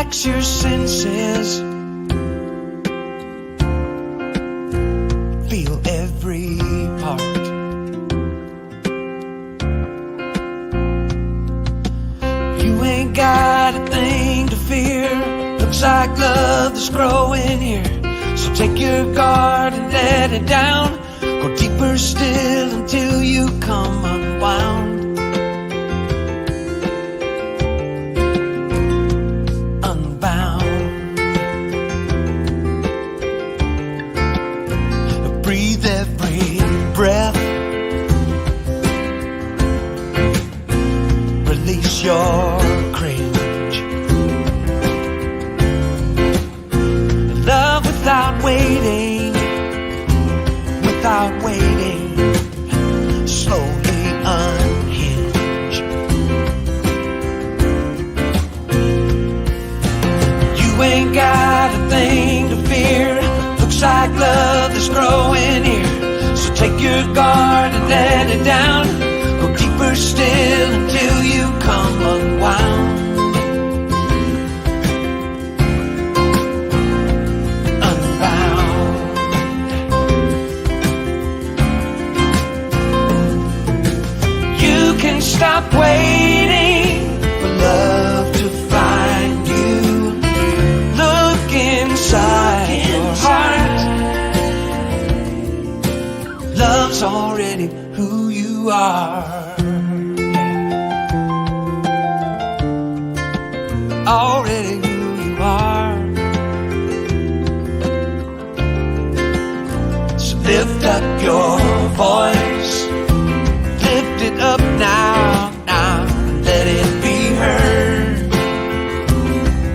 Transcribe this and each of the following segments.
Relax your senses. Feel every part. You ain't got a thing to fear. Looks like love is growing here. So take your guard and let it down. Go deeper still until you come unwound. Breathe every breath. Release your cringe. Love without waiting. Without waiting. Slowly unhinge. You ain't got a thing to fear. Looks like love is growing here. So take your guard and let it down. Go deeper still until you come unwound. Unbound. You can stop waiting for love to find you. Look inside your heart. Love's already who you are. Already who you are. So lift up your voice. Lift it up now, now. Let it be heard.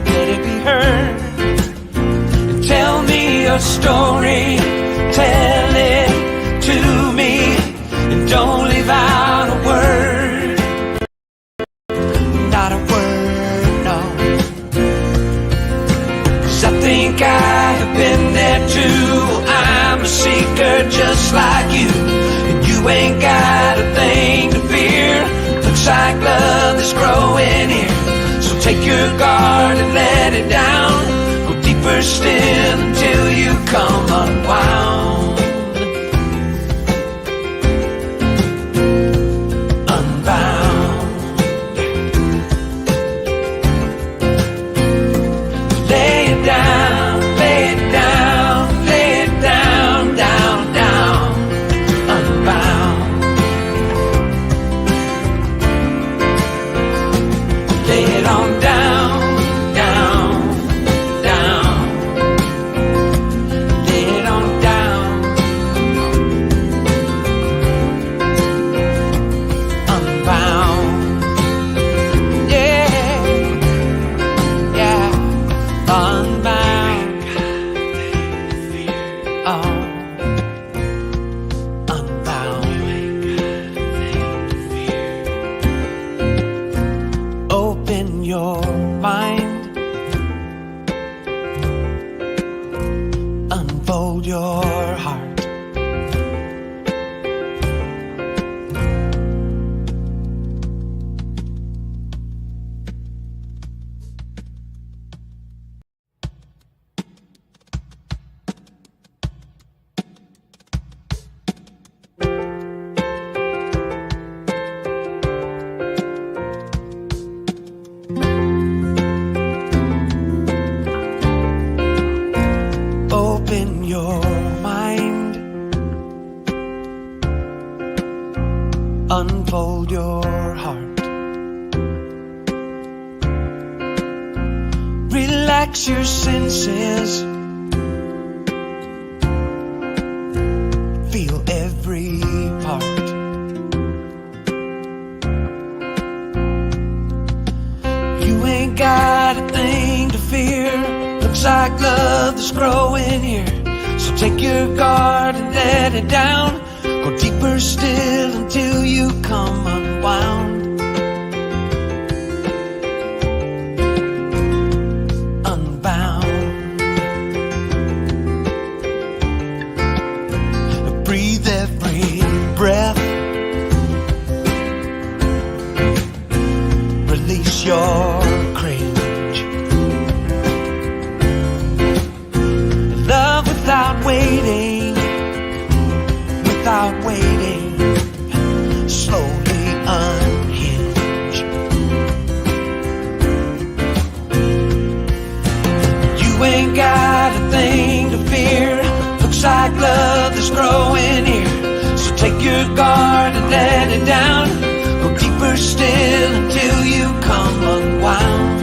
Let it be heard. And tell me your story. Tell it to me, and don't leave out a word. Not a word, no. 'Cause I think I have been there too. I'm a seeker just like you, and you ain't got a thing to fear. Looks like love is growing here. So take your guard and let it down. Go deeper still until you come unwound. Unfold your heart. Open your mind. Unfold your heart. Relax your senses. Feel every part. You ain't got a thing to fear. Looks like love is growing here. So take your guard and let it down. Go deeper still until you come unwound. Unbound. Breathe every breath. Release your cringe. ain't got a thing to fear. Looks like love is growing here. So take your guard and let it down. Go deeper still until you come unwound.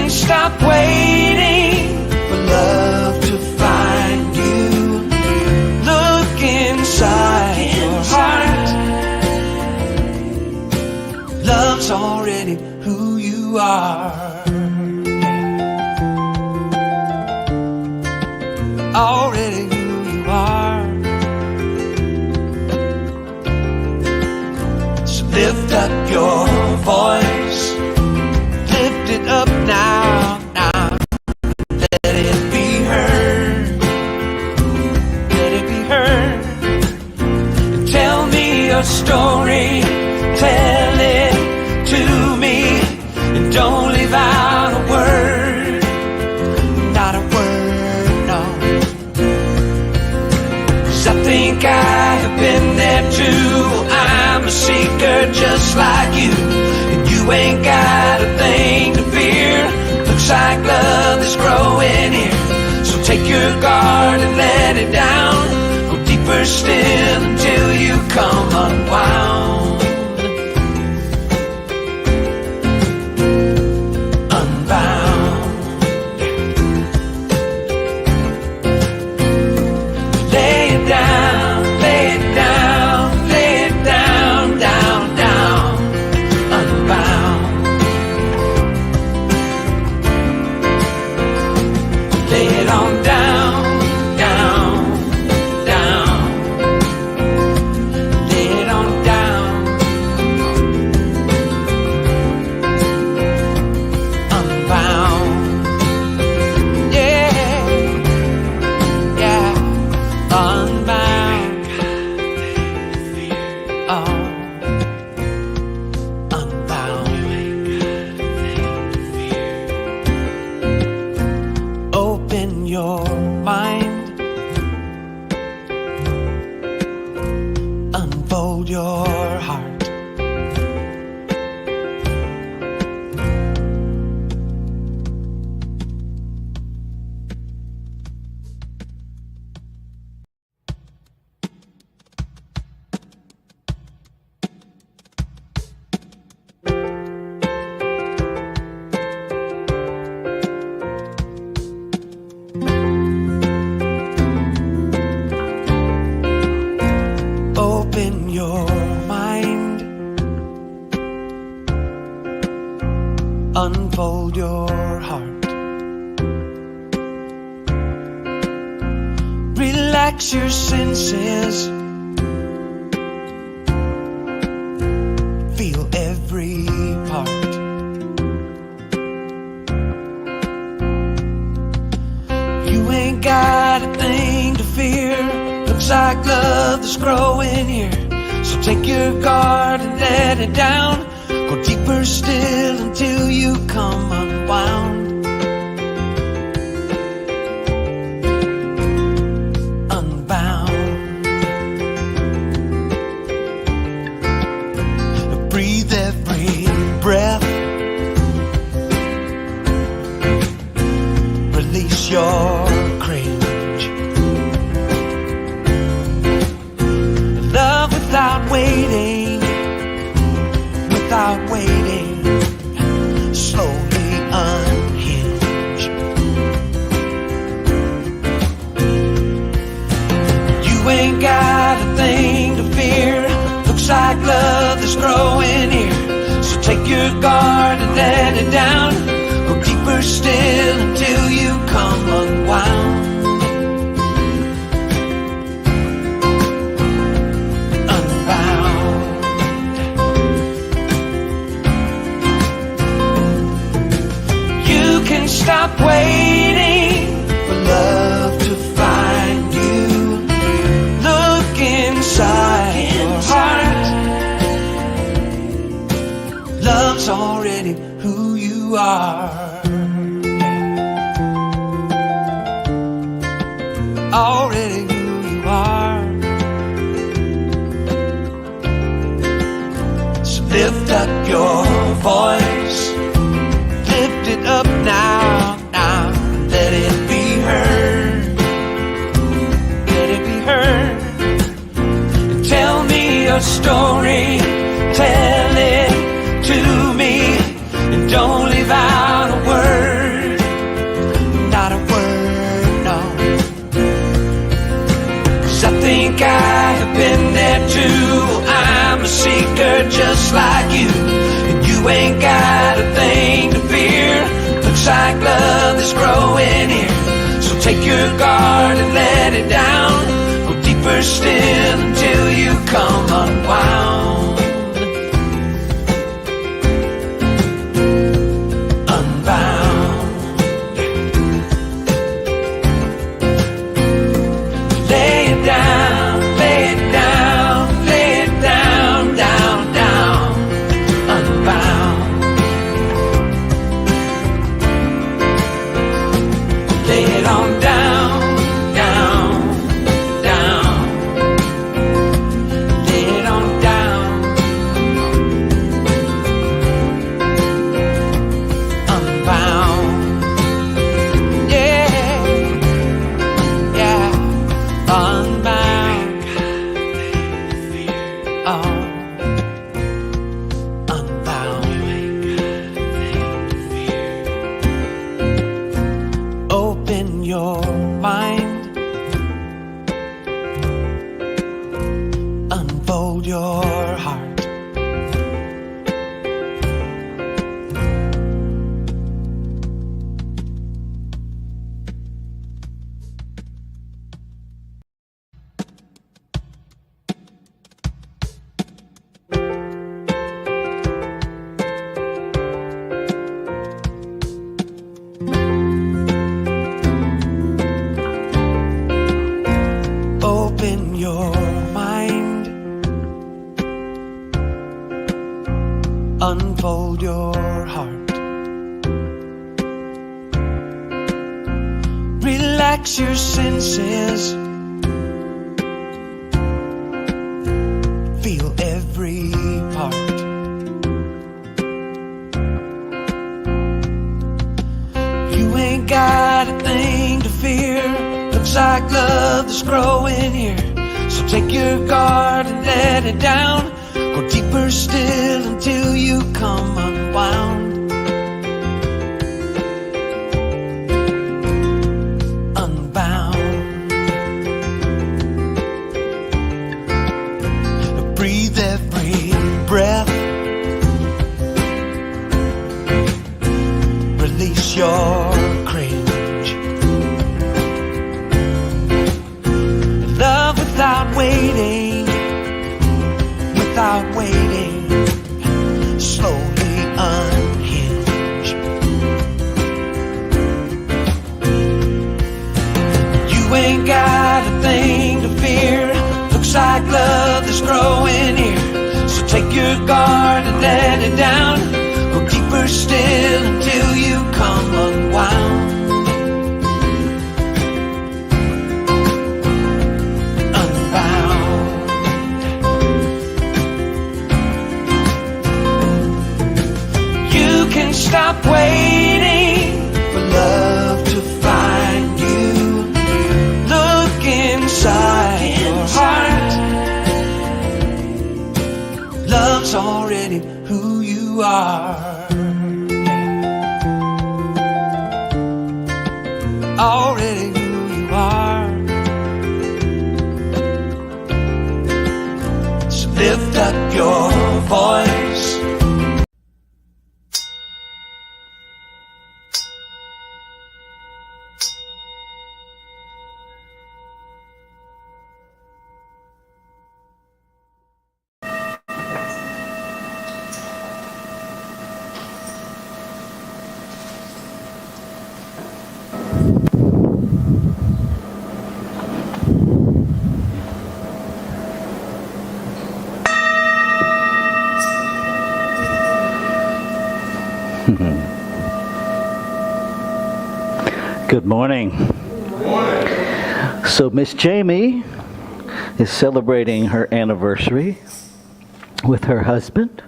Stop waiting for love to find you. Look inside your heart. Love's already who you are. Already who you are. So lift up your voice. Lift it up now, now. Let it be heard. Let it be heard. Tell me your story. Tell it to me. And don't leave out a word. Not a word, no. 'Cause I think I have been there too. I'm a seeker just like you. You ain't got a thing to fear. Looks like love is growing here. So take your guard and let it down. Go deeper still until you come unwound. Unbound. Lay it down, lay it down, lay it down, down, down. Unbound. Lay it on down, down, down. Lay it on down. Unbound. Yeah, yeah. Unbound. Oh. Open your mind. Unfold your heart. Open your mind. Unfold your heart. Relax your senses. Feel every part. You ain't got a thing to fear. Looks like love is growing here. So take your guard and let it down. Go deeper still until you come unwound. Unbound. Breathe every breath. Release your cringe. Love without waiting. Without waiting. Slowly unhinge. You ain't got a thing to fear. Looks like love is growing here. So take your guard and let it down. Go deeper still until you come unwound. Unbound. You can stop waiting for love to find you. Look inside your heart. Love's already who you are. Already who you are. lift up your voice. Lift it up now, now. Let it be heard. Let it be heard. Tell me your story. Tell it to me. And don't leave out a word. Not a word, no. 'Cause I think I have been there too. I'm a seeker just like you. And you ain't got a thing to fear. Looks like love is growing here. So take your guard and let it down. Go deeper still until you come unwound. Unbound. Lay it down, lay it down, lay it down, down, down. Unbound. Lay it on down, down, down. Lay it on down. Unbound. Yeah, yeah. Unbound. Oh. Unbound. Open your mind. Unfold your heart. Open your mind. Unfold your heart. Relax your senses. Feel every part. You ain't got a thing to fear. Looks like love is growing here. So take your guard and let it down. Go deeper still until you come unwound. Unbound. Breathe every breath. Release your cringe. Love without waiting, without waiting. Slowly unhinge. You ain't got a thing to fear. Looks like love is growing here. So take your guard and let it down. Go deeper still until you come unwound. Stop waiting for love to find you. Look inside your heart. Love's already who you are. Already who you are. So lift up your voice. Good morning. Good morning. So Miss Jamie is celebrating her anniversary with her husband.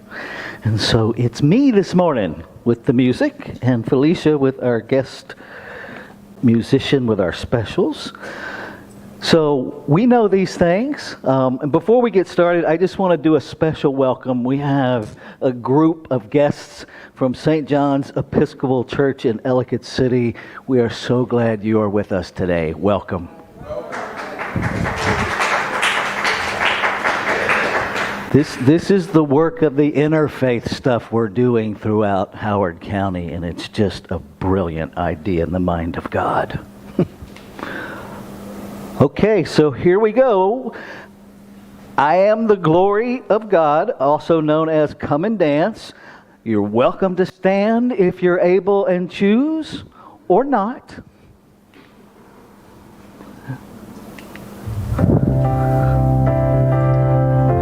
And so it's me this morning with the music, and Felicia with our guest musician with our specials. So we know these things. And before we get started, I just want to do a special welcome. We have a group of guests from St. John's Episcopal Church in Ellicott City. We are so glad you are with us today. Welcome. This is the work of the interfaith stuff we're doing throughout Howard County, and it's just a brilliant idea in the mind of God. Okay, so here we go. I am the glory of God, also known as Come and Dance. You're welcome to stand if you're able and choose, or not.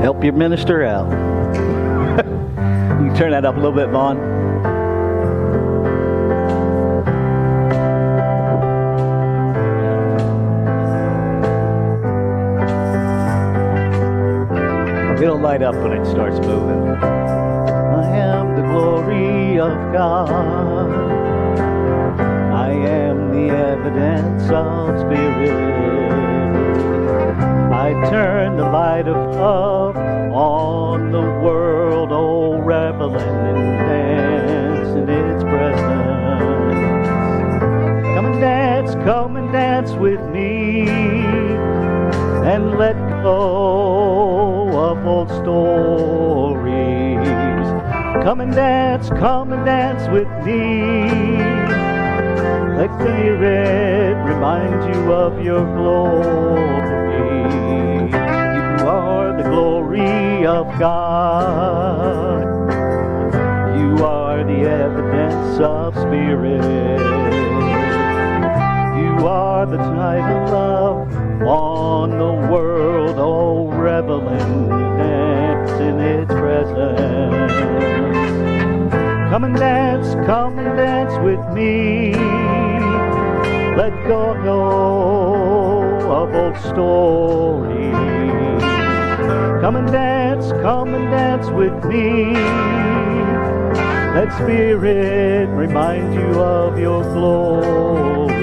Help your minister out. You can turn that up a little bit, Vaughn. It'll light up when it starts moving. I am the glory of God. I am the evidence of Spirit. I turn the light of love on the world, oh, revel and dance in its presence. Come and dance with me, and let go of old stories. Come and dance with me. Let Spirit remind you of your glory. You are the glory of God. You are the evidence of Spirit. You are the tide of love on the world, oh, revel and dance in its presence. Come and dance with me. Let go of old stories. Come and dance with me. Let Spirit remind you of your glory.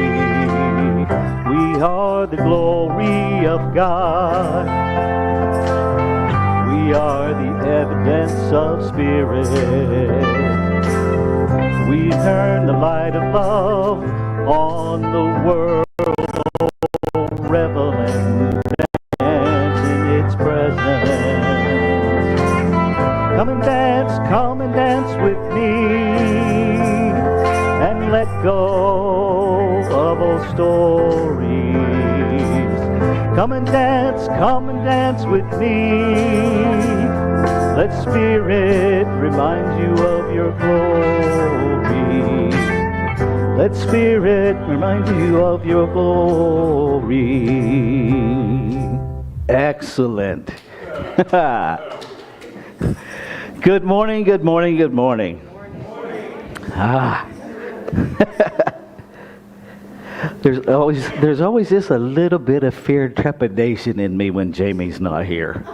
We are the glory of God. We are the evidence of Spirit. We turn the light of love on the world, oh, revel and dance in its presence. Come and dance with me, and let go of old stories. Come and dance with me. Let Spirit remind you of your glory. Let Spirit remind you of your glory. Excellent. Good morning, good morning, good morning. There's always just a little bit of fear and trepidation in me when Jamie's not here.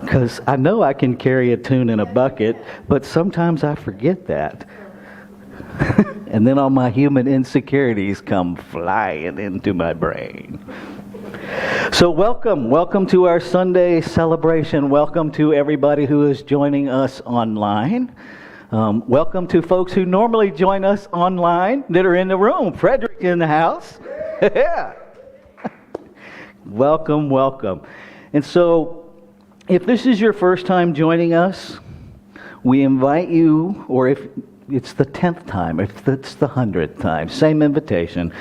Because I know I can carry a tune in a bucket, but sometimes I forget that. And then all my human insecurities come flying into my brain. So welcome to our Sunday celebration. Welcome to everybody who is joining us online. Welcome to folks who normally join us online that are in the room. Frederick in the house. Yeah. Welcome. And so, if this is your first time joining us, we invite you, or if it's the 10th time, if it's the 100th time, same invitation.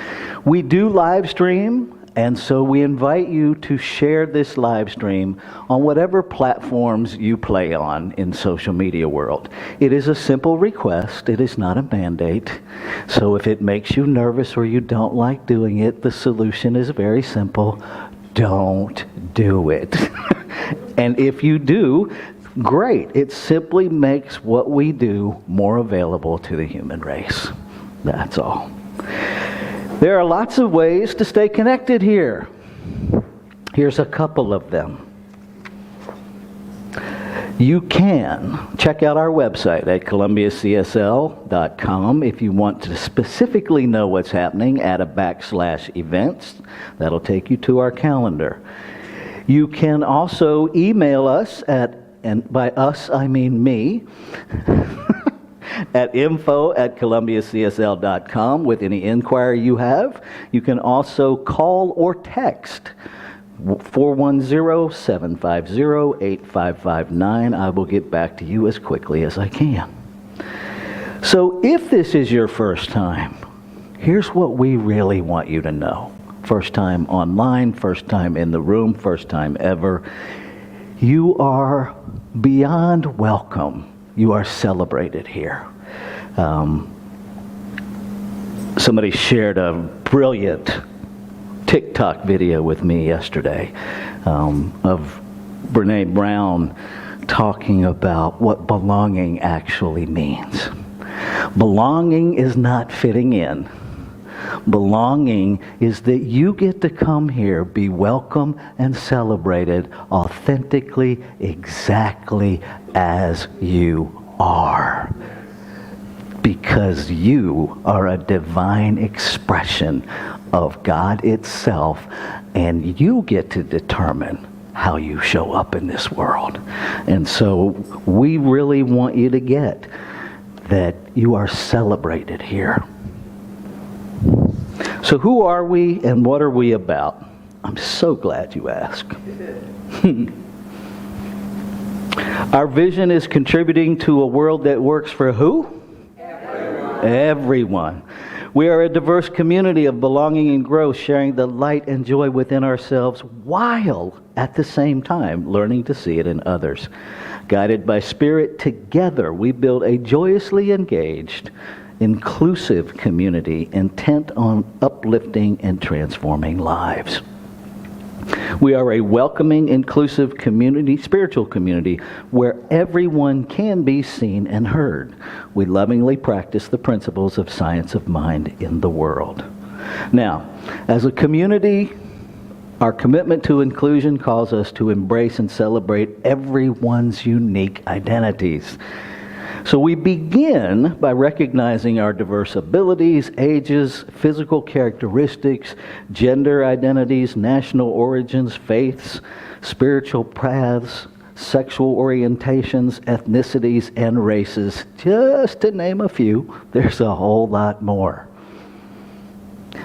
We do live stream, and so we invite you to share this live stream on whatever platforms you play on in social media world. It is a simple request. It is not a mandate. So if it makes you nervous or you don't like doing it, the solution is very simple. Don't do it. And if you do, great. It simply makes what we do more available to the human race. That's all. There are lots of ways to stay connected here. Here's a couple of them. You can check out our website at columbiacsl.com if you want to specifically know what's happening. Add a /events. That'll take you to our calendar. You can also email us and by us I mean me, at info@columbiacsl.com with any inquiry you have. You can also call or text 410-750-8559. I will get back to you as quickly as I can. So if this is your first time, here's what we really want you to know. First time online, first time in the room, first time ever. You are beyond welcome. You are celebrated here. Somebody shared a brilliant TikTok video with me yesterday of Brene Brown talking about what belonging actually means. Belonging is not fitting in. Belonging is that you get to come here, be welcome and celebrated authentically, exactly as you are. Because you are a divine expression of God itself, and you get to determine how you show up in this world. And so we really want you to get that you are celebrated here. So who are we and what are we about? I'm so glad you asked. Our vision is contributing to a world that works for who? Everyone. We are a diverse community of belonging and growth, sharing the light and joy within ourselves while at the same time learning to see it in others. Guided by Spirit, together we build a joyously engaged, inclusive community intent on uplifting and transforming lives. We are a welcoming, inclusive community, spiritual community, where everyone can be seen and heard. We lovingly practice the principles of science of mind in the world. Now, as a community, our commitment to inclusion calls us to embrace and celebrate everyone's unique identities. So we begin by recognizing our diverse abilities, ages, physical characteristics, gender identities, national origins, faiths, spiritual paths, sexual orientations, ethnicities, and races, just to name a few. There's a whole lot more.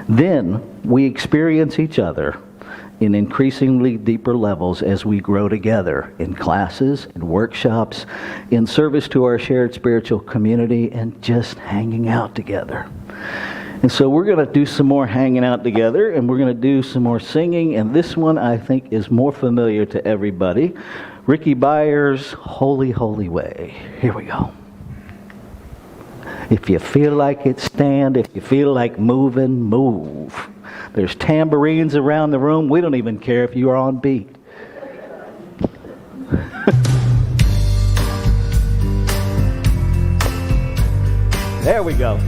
Then we experience each other in increasingly deeper levels as we grow together in classes, in workshops, in service to our shared spiritual community, and just hanging out together. And so we're going to do some more hanging out together, and we're going to do some more singing, and this one I think is more familiar to everybody. Ricky Byers' Holy, Holy Way. Here we go. If you feel like it, stand. If you feel like moving, move. There's tambourines around the room. We don't even care if you are on beat. There we go.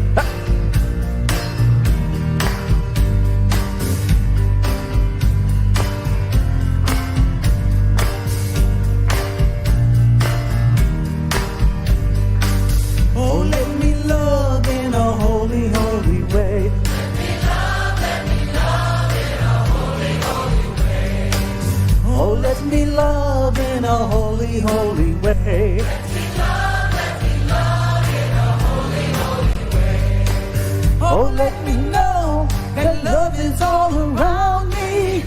Oh, let me love in a holy, holy way. Oh, let me love in a holy, holy way. Oh, let me know that love is all around me.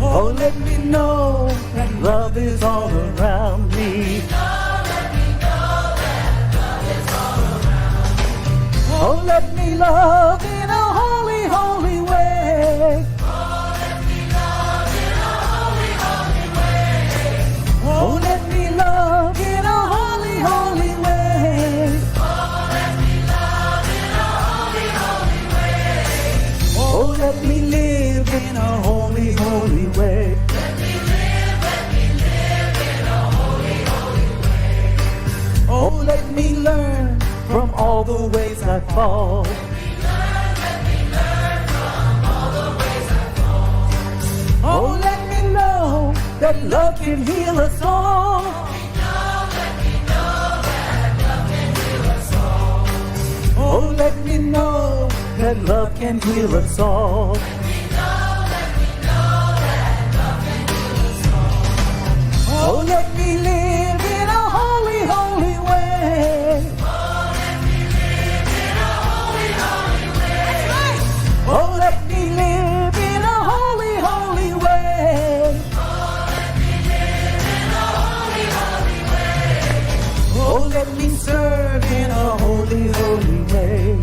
Oh, let me know that love is all around me. Oh, let me love in a holy, holy way. Oh, let me love in a holy, holy way. Oh, let me live in a holy, holy way. Oh, let me learn from all the ways I fall. Oh, let me that love can heal us all. Oh, let me know that love can heal us all. Oh, let me live in a holy, holy way. Oh, let me live in a holy, holy way. Oh, let me serve in a holy, holy way.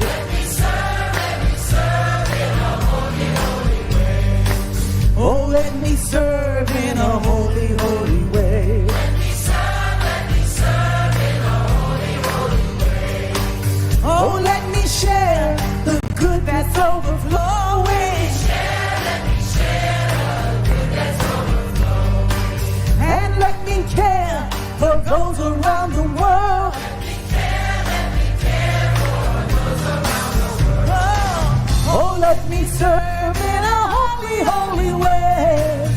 Oh, let me serve in a holy, holy way. Oh, let me share the good that's overflowing. And let me care for those around the world. Oh, let me serve in a holy, holy way.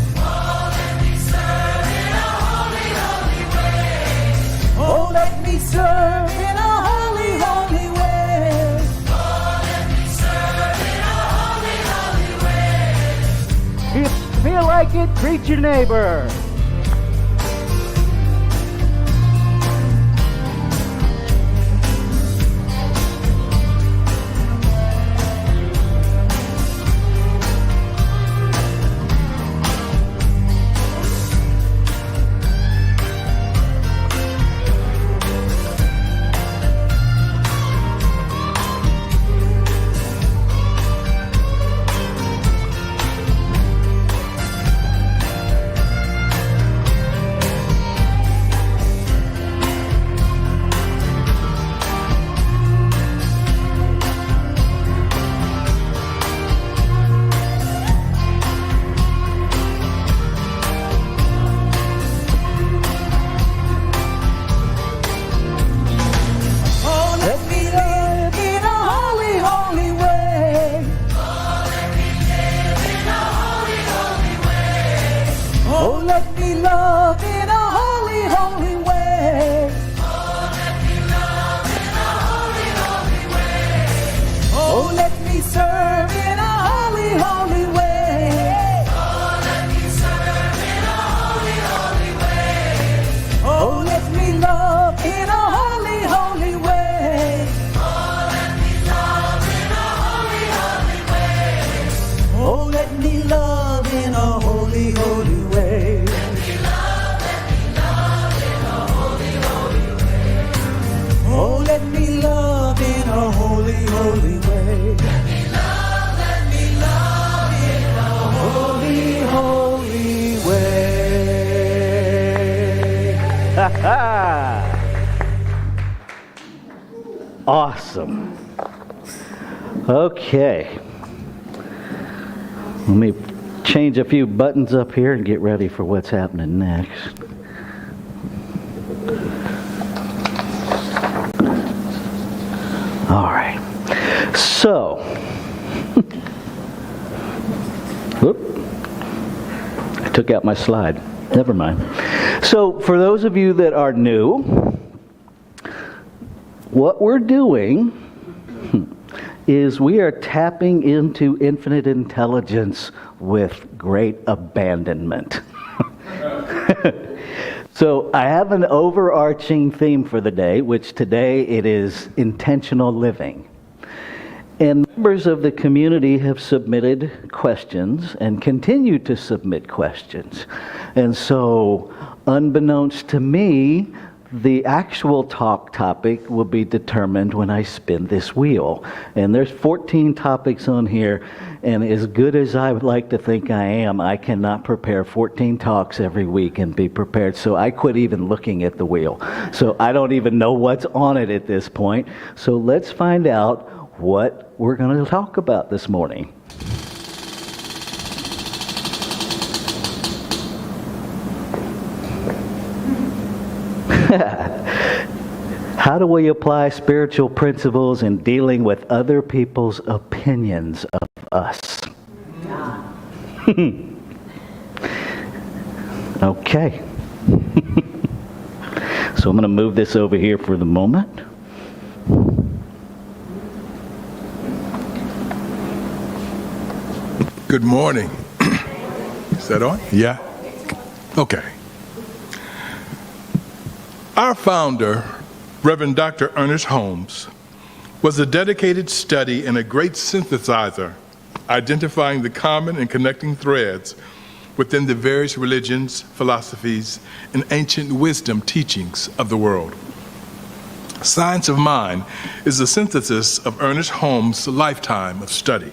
Oh, let me serve in a holy, holy way. If you feel like it, greet your neighbor. Awesome. Okay. Let me change a few buttons up here and get ready for what's happening next. All right. So, whoop. I took out my slide. Never mind. So, for those of you that are new, what we're doing is we are tapping into infinite intelligence with great abandonment. So I have an overarching theme for the day, which today it is intentional living. And members of the community have submitted questions and continue to submit questions. And so, unbeknownst to me, the actual talk topic will be determined when I spin this wheel. And there's 14 topics on here, and as good as I would like to think I am, I cannot prepare 14 talks every week and be prepared. So I quit even looking at the wheel. So I don't even know what's on it at this point. So let's find out what we're going to talk about this morning. How do we apply spiritual principles in dealing with other people's opinions of us? Okay. So I'm going to move this over here for the moment. Good morning. Is that on? Yeah? Okay. Our founder, Reverend Dr. Ernest Holmes, was a dedicated study and a great synthesizer, identifying the common and connecting threads within the various religions, philosophies, and ancient wisdom teachings of the world. Science of Mind is a synthesis of Ernest Holmes' lifetime of study.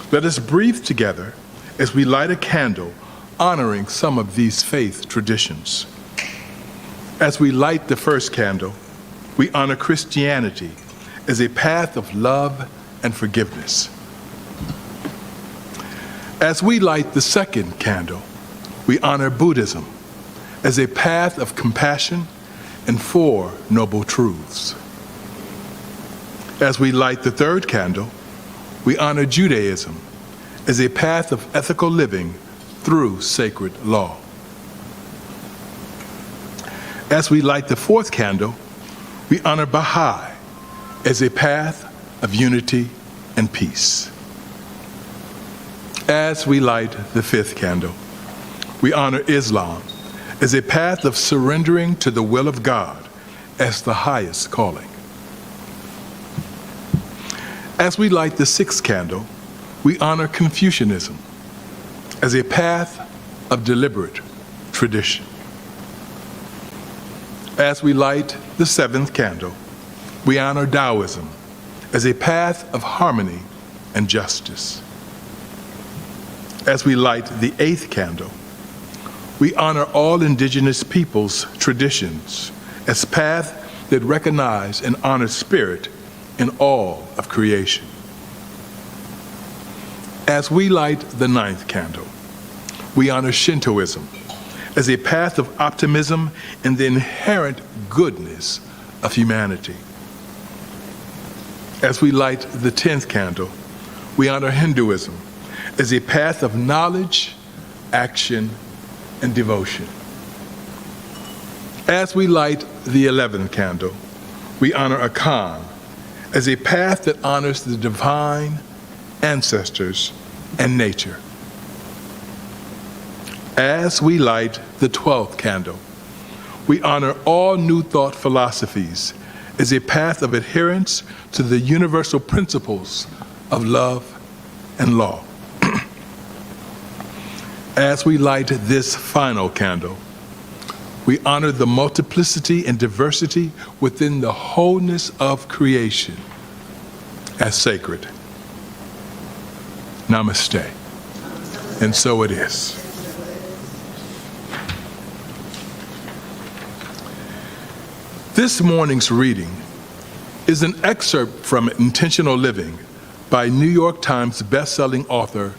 Let us breathe together as we light a candle honoring some of these faith traditions. As we light the first candle, we honor Christianity as a path of love and forgiveness. As we light the second candle, we honor Buddhism as a path of compassion and four noble truths. As we light the third candle, we honor Judaism as a path of ethical living through sacred law. As we light the fourth candle, we honor Baha'i as a path of unity and peace. As we light the fifth candle, we honor Islam as a path of surrendering to the will of God as the highest calling. As we light the sixth candle, we honor Confucianism as a path of deliberate tradition. As we light the seventh candle, we honor Taoism as a path of harmony and justice. As we light the eighth candle, we honor all indigenous peoples' traditions as paths that recognize and honor spirit in all of creation. As we light the ninth candle, we honor Shintoism as a path of optimism in the inherent goodness of humanity. As we light the 10th candle, we honor Hinduism as a path of knowledge, action, and devotion. As we light the 11th candle, we honor Akan as a path that honors the divine, ancestors, and nature. As we light the 12th candle, we honor all New Thought philosophies as a path of adherence to the universal principles of love and law. As we light this final candle, we honor the multiplicity and diversity within the wholeness of creation as sacred. Namaste. And so it is. This morning's reading is an excerpt from Intentional Living by New York Times bestselling author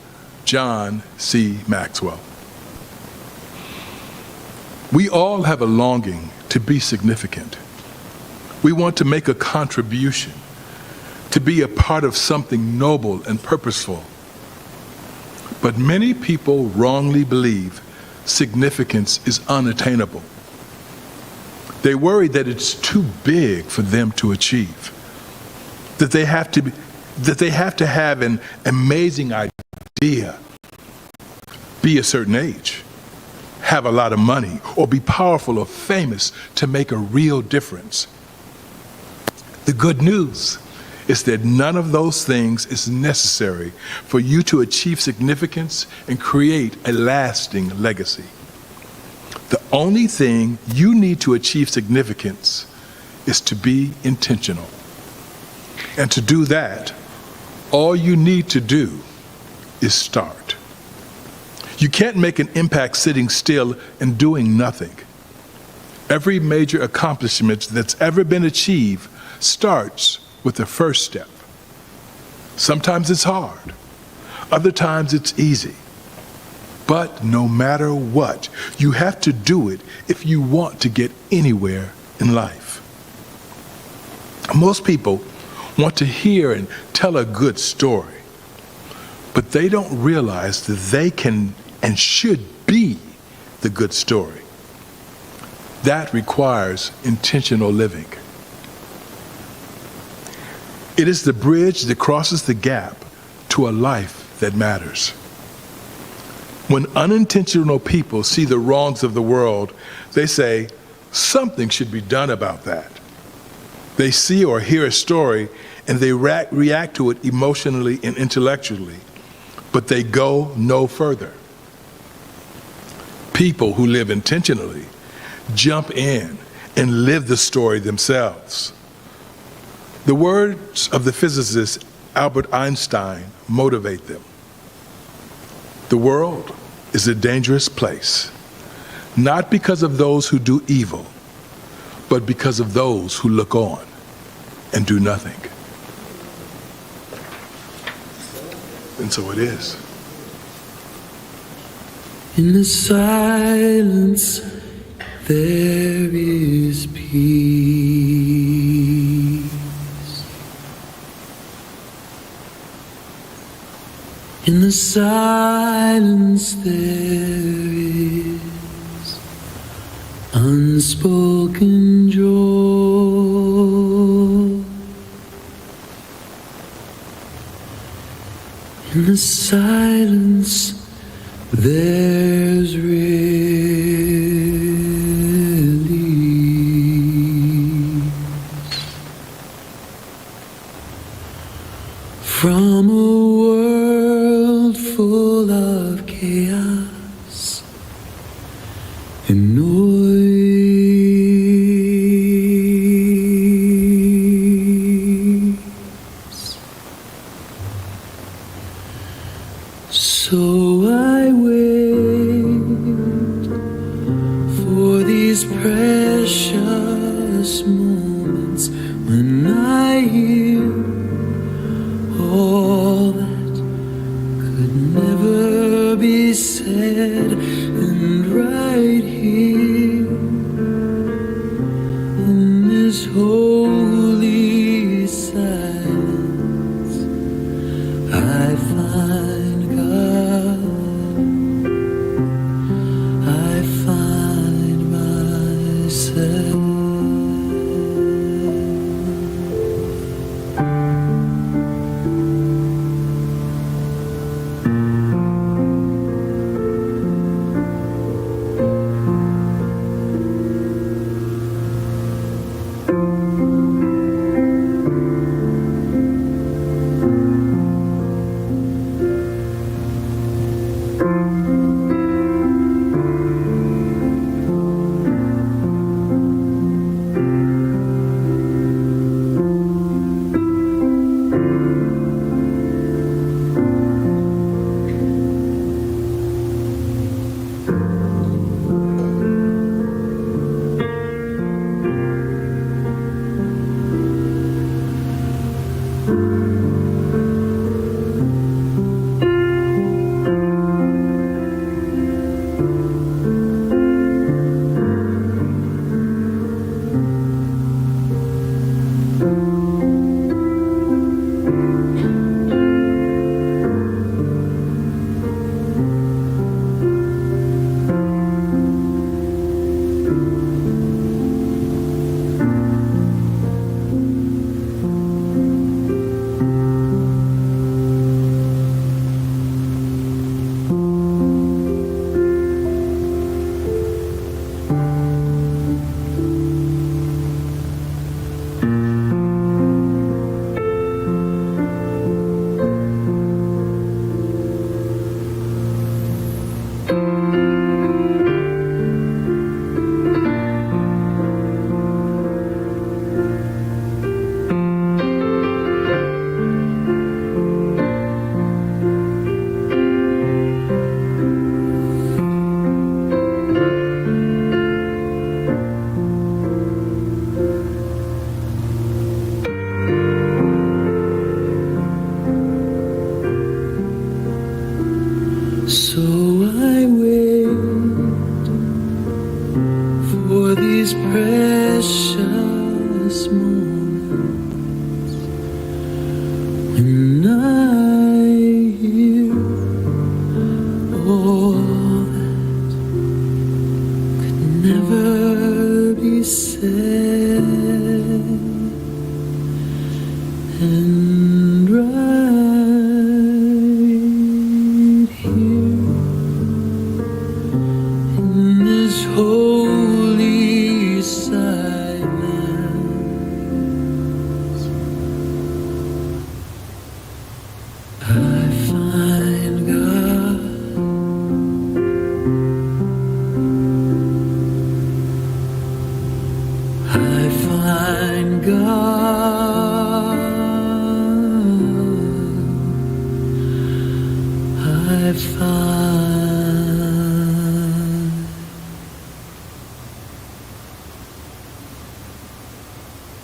John C. Maxwell. We all have a longing to be significant. We want to make a contribution, to be a part of something noble and purposeful. But many people wrongly believe significance is unattainable. They worry that it's too big for them to achieve, that they have to have an amazing idea, be a certain age, have a lot of money, or be powerful or famous to make a real difference. The good news is that none of those things is necessary for you to achieve significance and create a lasting legacy. The only thing you need to achieve significance is to be intentional. And to do that, all you need to do is start. You can't make an impact sitting still and doing nothing. Every major accomplishment that's ever been achieved starts with the first step. Sometimes it's hard, other times it's easy. But no matter what, you have to do it if you want to get anywhere in life. Most people want to hear and tell a good story, but they don't realize that they can and should be the good story. That requires intentional living. It is the bridge that crosses the gap to a life that matters. When unintentional people see the wrongs of the world, they say, something should be done about that. They see or hear a story and they react to it emotionally and intellectually, but they go no further. People who live intentionally jump in and live the story themselves. The words of the physicist Albert Einstein motivate them. The world is a dangerous place, not because of those who do evil, but because of those who look on and do nothing. And so it is. In the silence, there is peace. In the silence, there is unspoken joy. In the silence, there's release from a world full of chaos and noise. So I wait for these precious moments when I hear all that could never be said, and right here in this holy silence I find God. I find myself. said, and right here in this holy silence, I find God. I find God. I find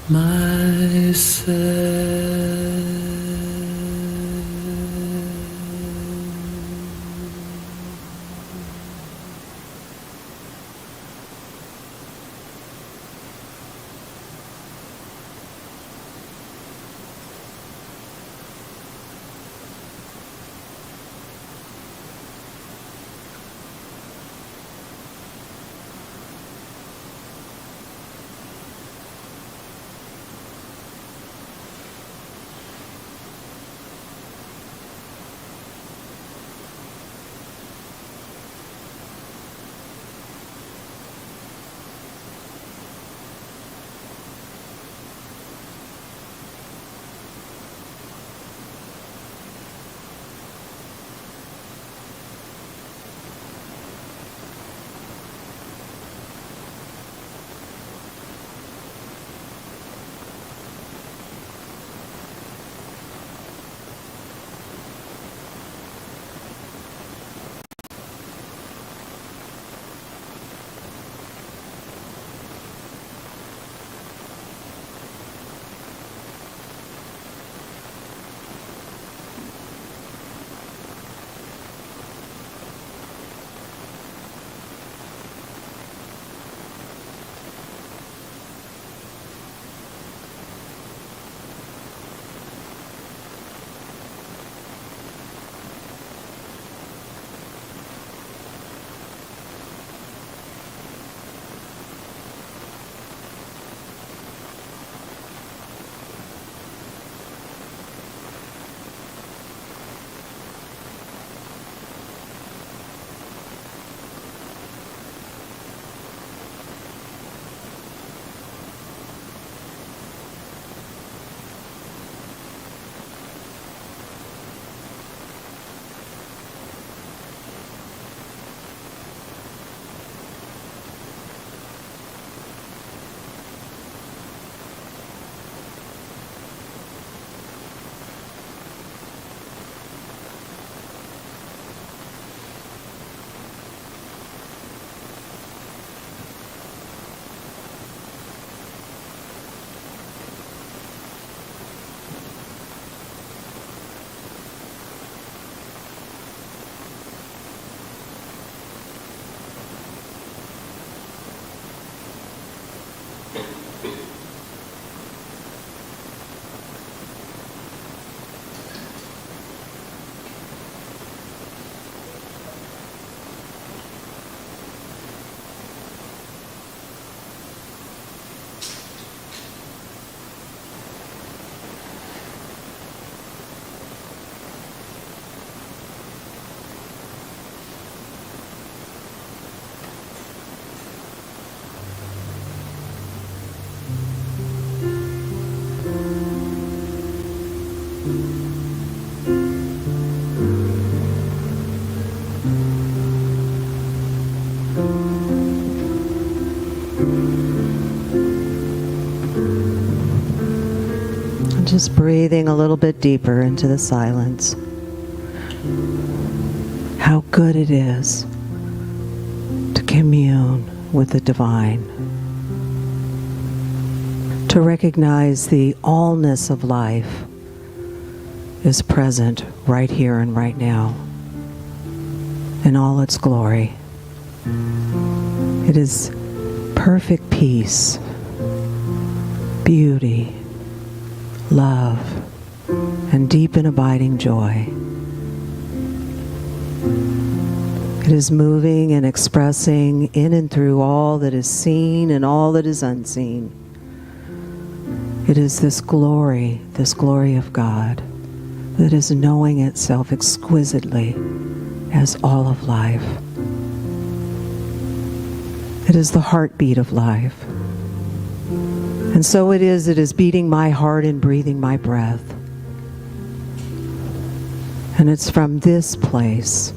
myself. Just breathing a little bit deeper into the silence. How good it is to commune with the divine, to recognize the allness of life is present right here and right now in all its glory. It is perfect peace, beauty, love, and deep and abiding joy. It is moving and expressing in and through all that is seen and all that is unseen. It is this glory of God, that is knowing itself exquisitely as all of life. It is the heartbeat of life. And so it is beating my heart and breathing my breath. And it's from this place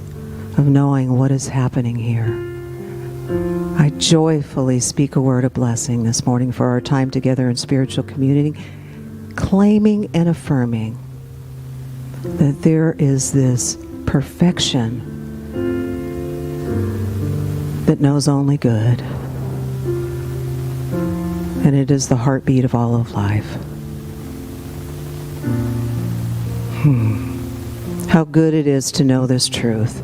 of knowing what is happening here. I joyfully speak a word of blessing this morning for our time together in spiritual community, claiming and affirming that there is this perfection that knows only good. And it is the heartbeat of all of life. How good it is to know this truth.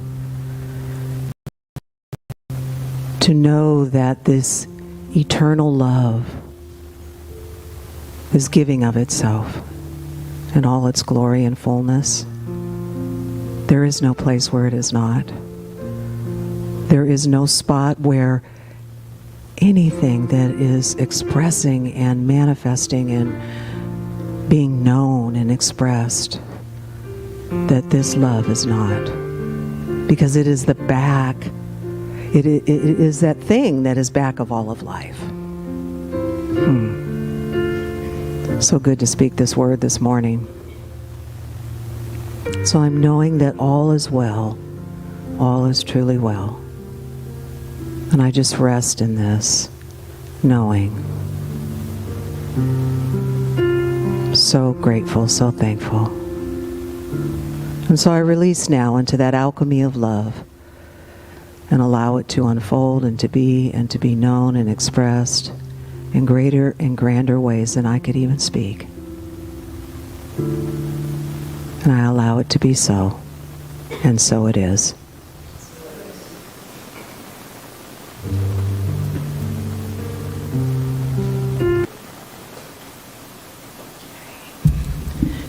To know that this eternal love is giving of itself in all its glory and fullness. There is no place where it is not. There is no spot where anything that is expressing and manifesting and being known and expressed, that this love is not. Because it is the back, it is that thing that is back of all of life. So good to speak this word this morning. So I'm knowing that all is well, all is truly well. And I just rest in this, knowing. So grateful, so thankful. And so I release now into that alchemy of love and allow it to unfold and to be known and expressed in greater and grander ways than I could even speak. And I allow it to be so. And so it is.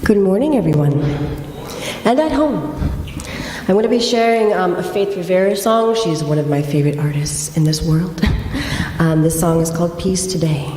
Good morning, everyone, and at home. I'm going to be sharing a Faith Rivera song. She's one of my favorite artists in this world. This song is called Peace Today.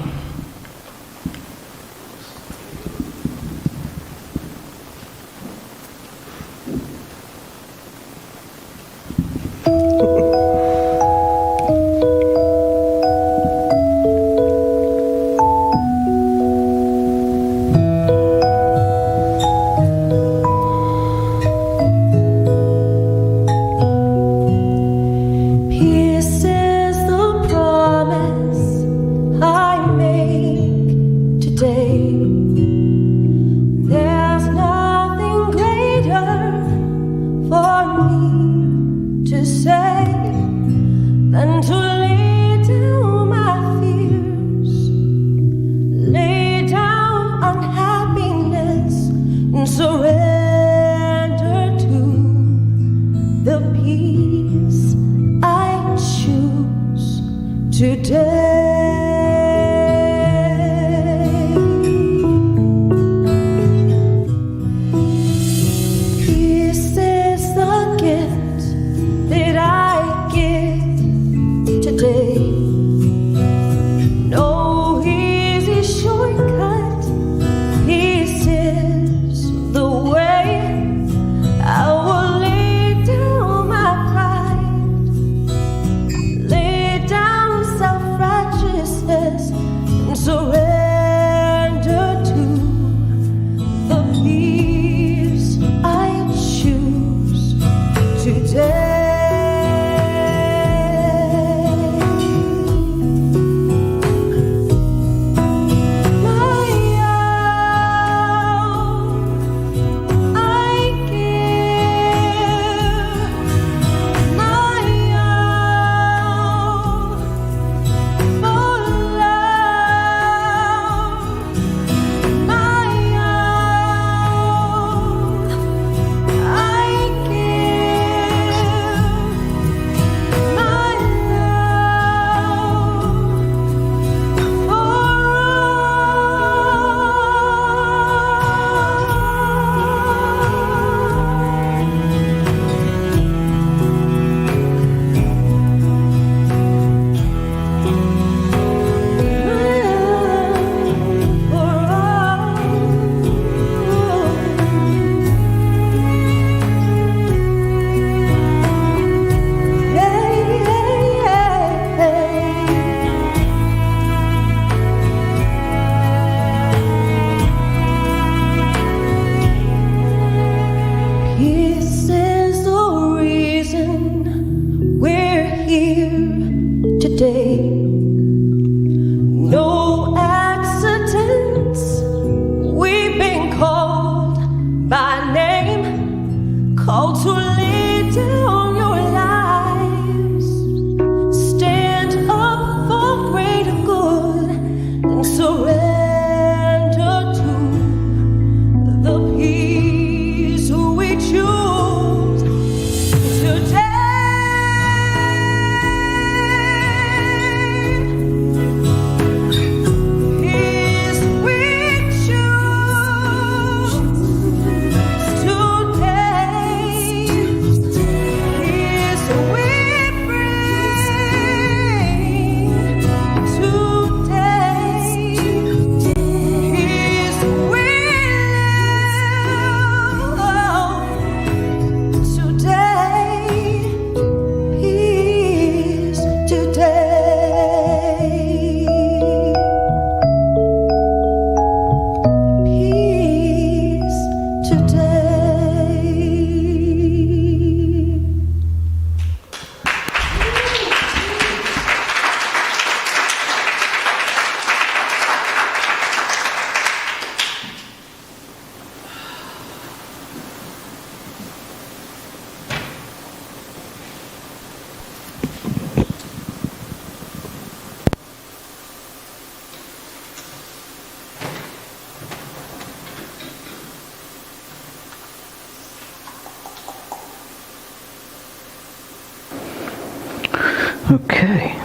Okay.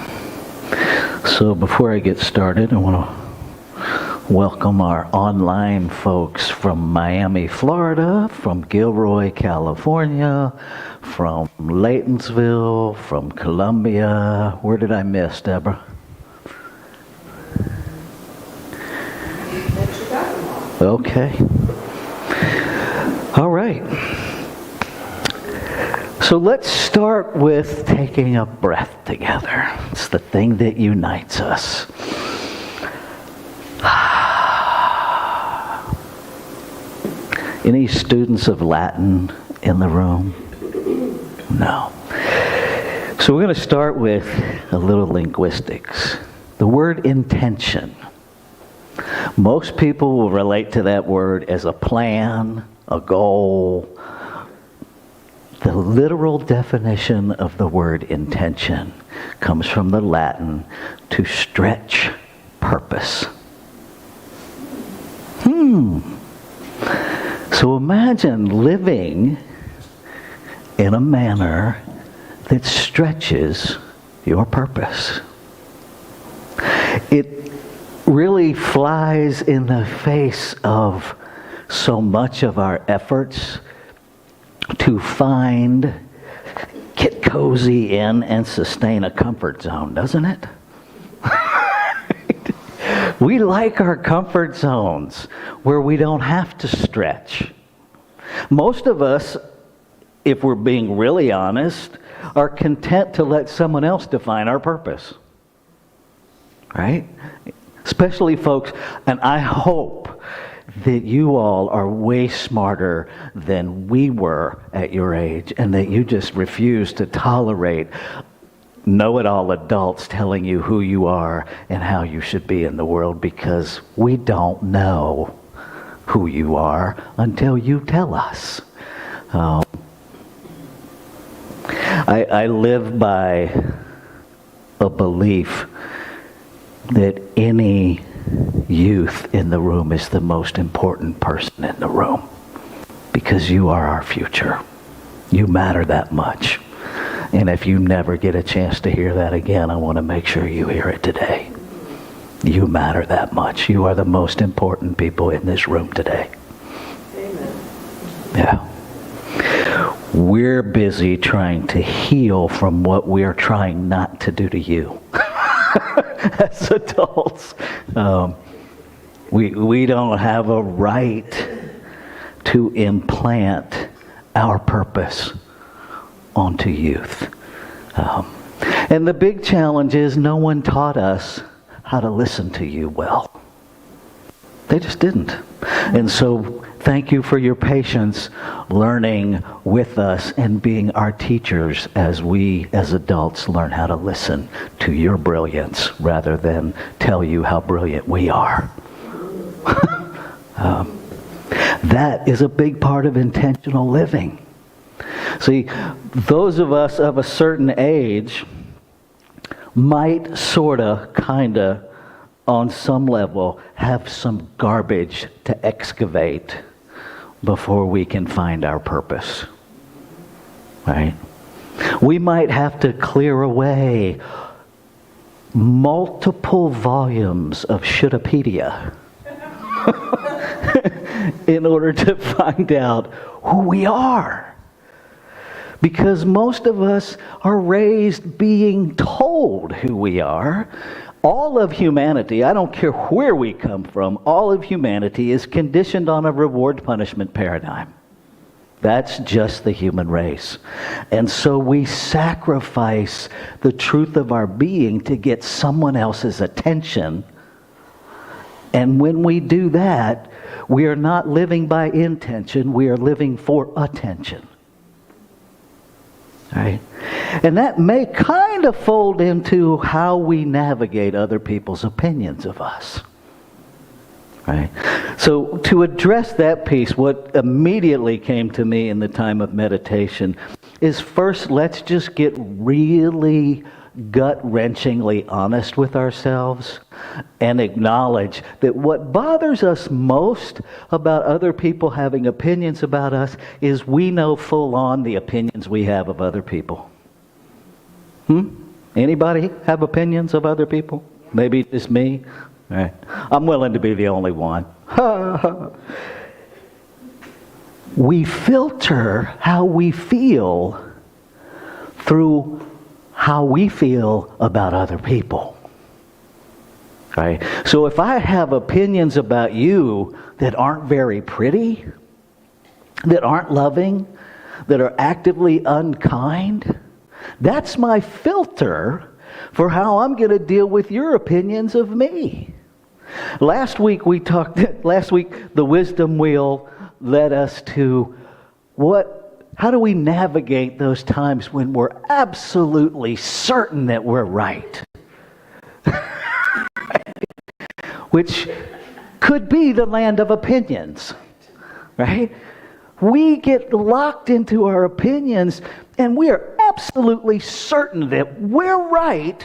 So before I get started, I want to welcome our online folks from Miami, Florida, from Gilroy, California, from Laytonsville, from Columbia. Where did I miss, Deborah? Okay. All right. So let's start with taking a breath together. It's the thing that unites us. Any students of Latin in the room? No. So we're going to start with a little linguistics. The word intention. Most people will relate to that word as a plan, a goal. The literal definition of the word intention comes from the Latin to stretch purpose. So imagine living in a manner that stretches your purpose. It really flies in the face of so much of our efforts to find, get cozy in, and sustain a comfort zone, doesn't it? We like our comfort zones where we don't have to stretch. Most of us, if we're being really honest, are content to let someone else define our purpose. Right? Especially folks, and I hope that you all are way smarter than we were at your age, and that you just refuse to tolerate know-it-all adults telling you who you are and how you should be in the world, because we don't know who you are until you tell us. I live by a belief that any youth in the room is the most important person in the room, because you are our future. You matter that much. And if you never get a chance to hear that again, I want to make sure you hear it today. You matter that much. You are the most important people in this room today. Amen. Yeah. We're busy trying to heal from what we're trying not to do to you. As adults, we don't have a right to implant our purpose onto youth. And the big challenge is no one taught us how to listen to you well. They just didn't. And so thank you for your patience learning with us and being our teachers as we, as adults, learn how to listen to your brilliance rather than tell you how brilliant we are. That is a big part of intentional living. See, those of us of a certain age might sorta, kinda, on some level, have some garbage to excavate before we can find our purpose. Right? We might have to clear away multiple volumes of Shouldapedia in order to find out who we are. Because most of us are raised being told who we are. All of humanity, I don't care where we come from, all of humanity is conditioned on a reward-punishment paradigm. That's just the human race. And so we sacrifice the truth of our being to get someone else's attention. And when we do that, we are not living by intention, we are living for attention. Right? And that may kind of fold into how we navigate other people's opinions of us. Right? So to address that piece, what immediately came to me in the time of meditation is, first, let's just get really gut-wrenchingly honest with ourselves and acknowledge that what bothers us most about other people having opinions about us is we know full on the opinions we have of other people. Anybody have opinions of other people? Maybe just me? All right. I'm willing to be the only one. We filter how we feel through how we feel about other people. Right? So if I have opinions about you that aren't very pretty, that aren't loving, that are actively unkind, that's my filter for how I'm going to deal with your opinions of me. Last week the wisdom wheel led us to how do we navigate those times when we're absolutely certain that we're right? Which could be the land of opinions, right? We get locked into our opinions and we are absolutely certain that we're right,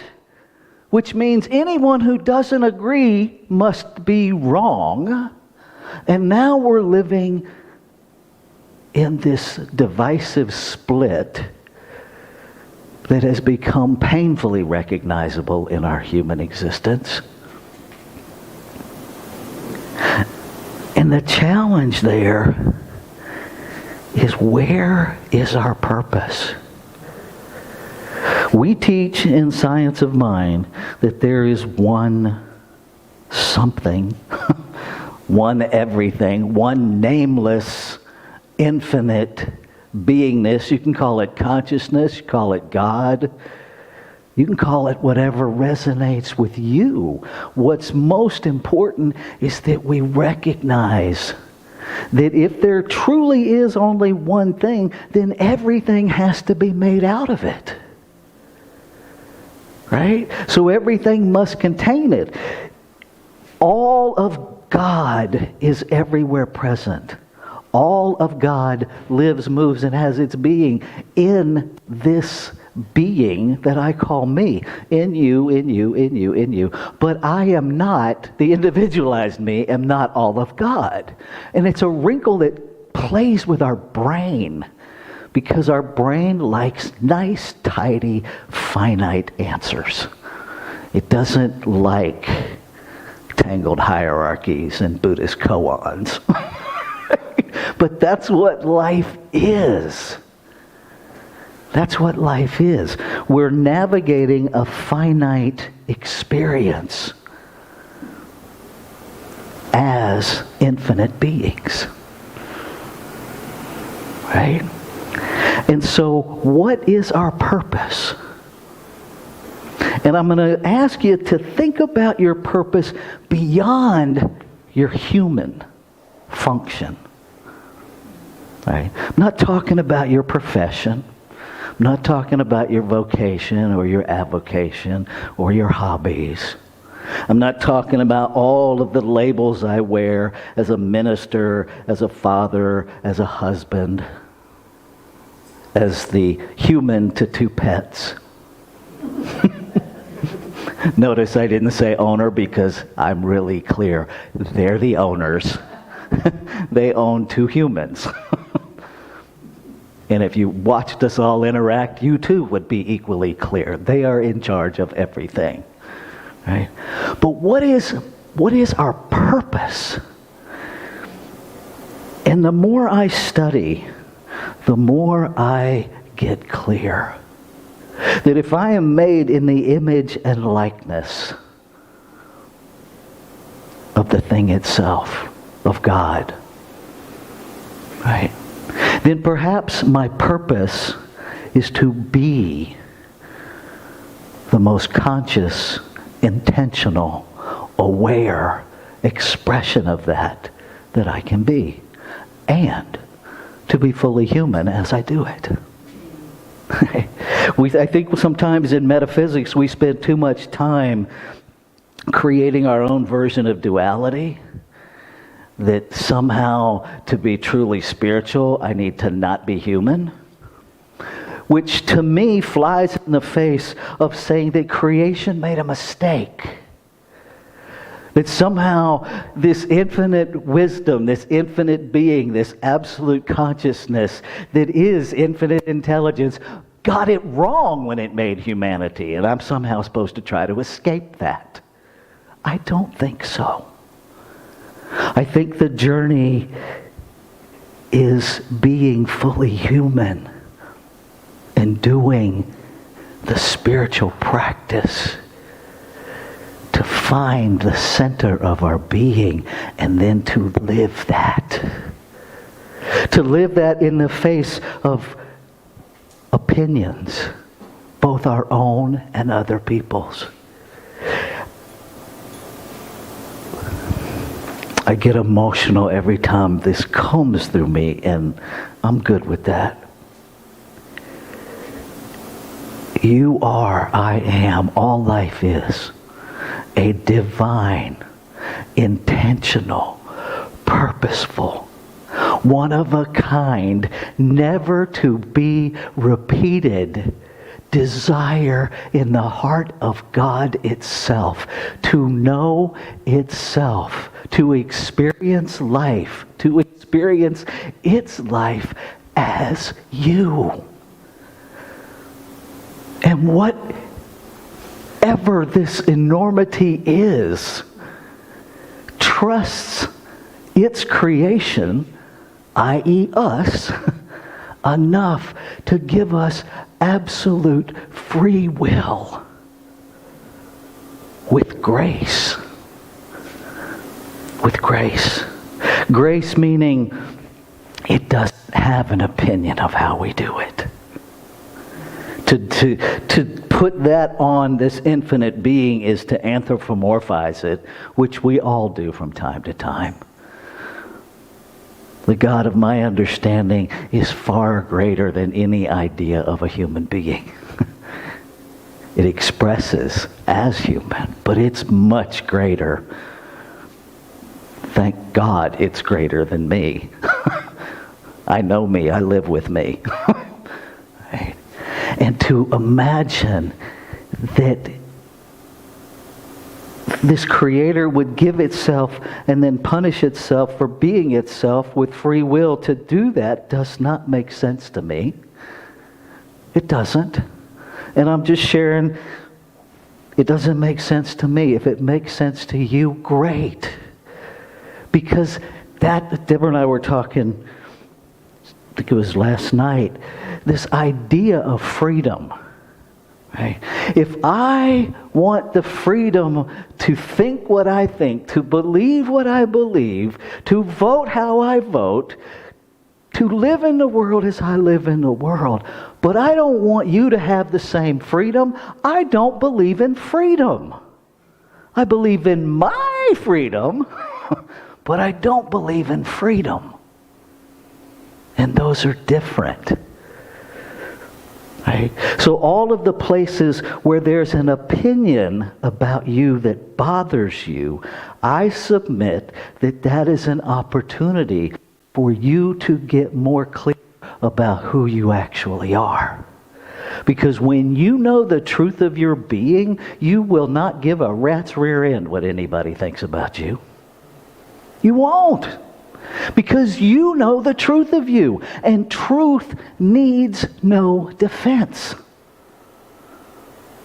which means anyone who doesn't agree must be wrong. And now we're living in this divisive split that has become painfully recognizable in our human existence. And the challenge there is, where is our purpose? We teach in Science of Mind that there is one something, one everything, one nameless, infinite beingness. You can call it consciousness, you call it God, you can call it whatever resonates with you. What's most important is that we recognize that if there truly is only one thing, then everything has to be made out of it. Right? So everything must contain it. All of God is everywhere present. All of God lives, moves, and has its being in this being that I call me. In you, in you, in you, in you. But I am not, the individualized me, am not all of God. And it's a wrinkle that plays with our brain, because our brain likes nice, tidy, finite answers. It doesn't like tangled hierarchies and Buddhist koans. But that's what life is. That's what life is. We're navigating a finite experience as infinite beings. Right? And so, what is our purpose? And I'm going to ask you to think about your purpose beyond your human function. Right? I'm not talking about your profession. I'm not talking about your vocation or your avocation or your hobbies. I'm not talking about all of the labels I wear as a minister, as a father, as a husband, as the human to two pets. Notice I didn't say owner, because I'm really clear. They're the owners. They own two humans. And if you watched us all interact, you too would be equally clear. They are in charge of everything. Right? But what is our purpose? And the more I study, the more I get clear that if I am made in the image and likeness of the thing itself, of God, right, then perhaps my purpose is to be the most conscious, intentional, aware expression of that I can be, and to be fully human as I do it. I think sometimes in metaphysics we spend too much time creating our own version of duality, that somehow to be truly spiritual I need to not be human, which to me flies in the face of saying that creation made a mistake. That somehow this infinite wisdom, this infinite being, this absolute consciousness that is infinite intelligence got it wrong when it made humanity, and I'm somehow supposed to try to escape that. I don't think so. I think the journey is being fully human and doing the spiritual practice to find the center of our being and then to live that. To live that in the face of opinions, both our own and other people's. I get emotional every time this comes through me, and I'm good with that. You are, I am, all life is a divine, intentional, purposeful, one of a kind, never to be repeated desire in the heart of God itself, to know itself, to experience life, to experience its life as you. And whatever this enormity is, trusts its creation, i.e. us, enough to give us absolute free will with grace. With grace. Grace meaning it doesn't have an opinion of how we do it. To put that on this infinite being is to anthropomorphize it, which we all do from time to time. The God of my understanding is far greater than any idea of a human being. It expresses as human, but it's much greater. Thank God it's greater than me. I know me, I live with me. Right? And to imagine that this creator would give itself and then punish itself for being itself with free will, to do that does not make sense to me. It doesn't. And I'm just sharing, it doesn't make sense to me. If it makes sense to you, great. Because that, Deborah and I were talking, I think it was last night, this idea of freedom. Right? If I want the freedom to think what I think, to believe what I believe, to vote how I vote, to live in the world as I live in the world, but I don't want you to have the same freedom, I don't believe in freedom. I believe in my freedom, but I don't believe in freedom. And those are different. Right? So all of the places where there's an opinion about you that bothers you, I submit that that is an opportunity for you to get more clear about who you actually are. Because when you know the truth of your being, you will not give a rat's rear end what anybody thinks about you. You won't. Because you know the truth of you. And truth needs no defense.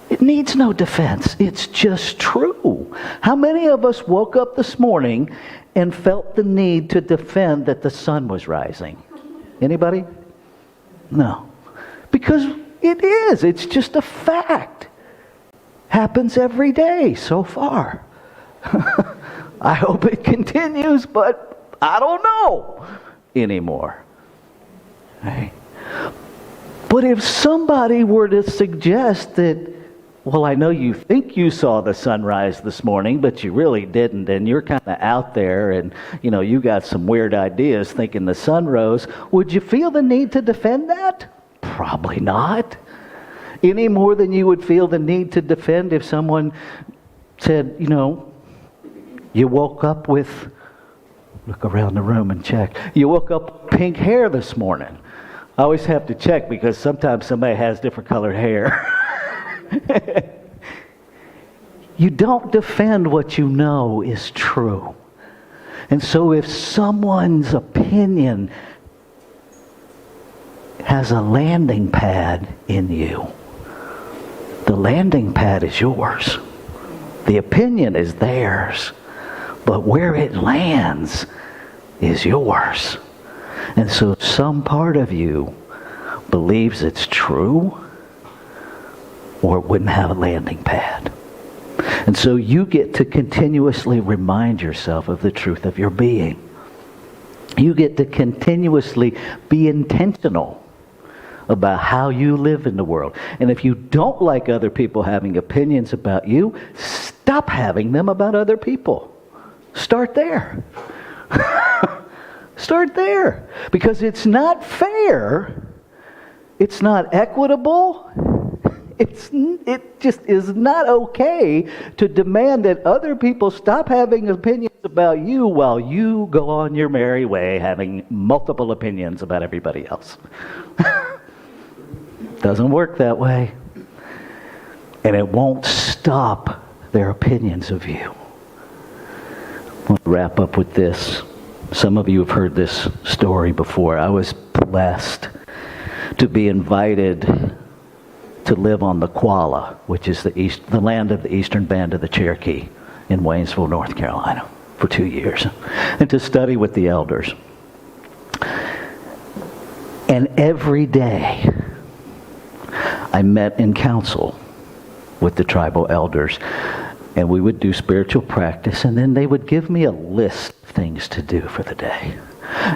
It needs no defense. It's just true. How many of us woke up this morning and felt the need to defend that the sun was rising? Anybody? No. Because it is. It's just a fact. Happens every day so far. I hope it continues, but I don't know anymore. Right? But if somebody were to suggest that, well, I know you think you saw the sunrise this morning, but you really didn't, and you're kind of out there, and you got some weird ideas thinking the sun rose, would you feel the need to defend that? Probably not. Any more than you would feel the need to defend if someone said, you woke up with, look around the room and check, you woke up with pink hair this morning. I always have to check because sometimes somebody has different colored hair. You don't defend what you know is true. And so if someone's opinion has a landing pad in you. The landing pad is yours. The opinion is theirs. But where it lands is yours. And so some part of you believes it's true, or it wouldn't have a landing pad. And so you get to continuously remind yourself of the truth of your being. You get to continuously be intentional about how you live in the world. And if you don't like other people having opinions about you, stop having them about other people. Start there. Start there. Because it's not fair. It's not equitable. It just is not okay to demand that other people stop having opinions about you while you go on your merry way having multiple opinions about everybody else. Doesn't work that way. And it won't stop their opinions of you. I want to wrap up with this. Some of you have heard this story before. I was blessed to be invited to live on the Qualla, which is the land of the eastern band of the Cherokee in Waynesville, North Carolina, for 2 years, and to study with the elders. And every day I met in council with the tribal elders, and we would do spiritual practice, and then they would give me a list of things to do for the day.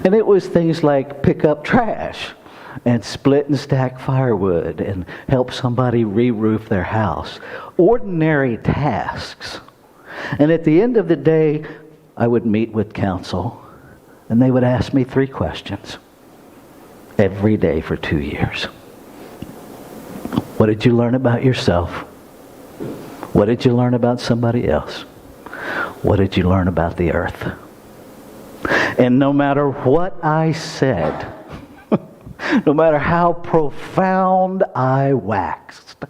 And it was things like pick up trash, and split and stack firewood, and help somebody re-roof their house. Ordinary tasks. And at the end of the day, I would meet with council, and they would ask me 3 questions every day for 2 years. What did you learn about yourself? What did you learn about somebody else? What did you learn about the earth? And no matter what I said, no matter how profound I waxed,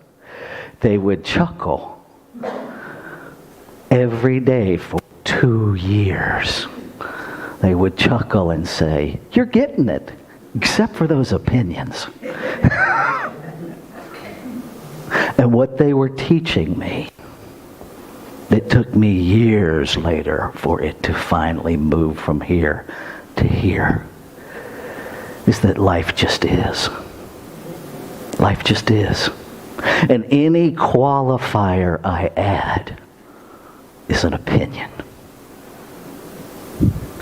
they would chuckle every day for 2 years. They would chuckle and say, "You're getting it, except for those opinions." And what they were teaching me, it took me years later for it to finally move from here to here, is that life just is. Life just is. And any qualifier I add is an opinion.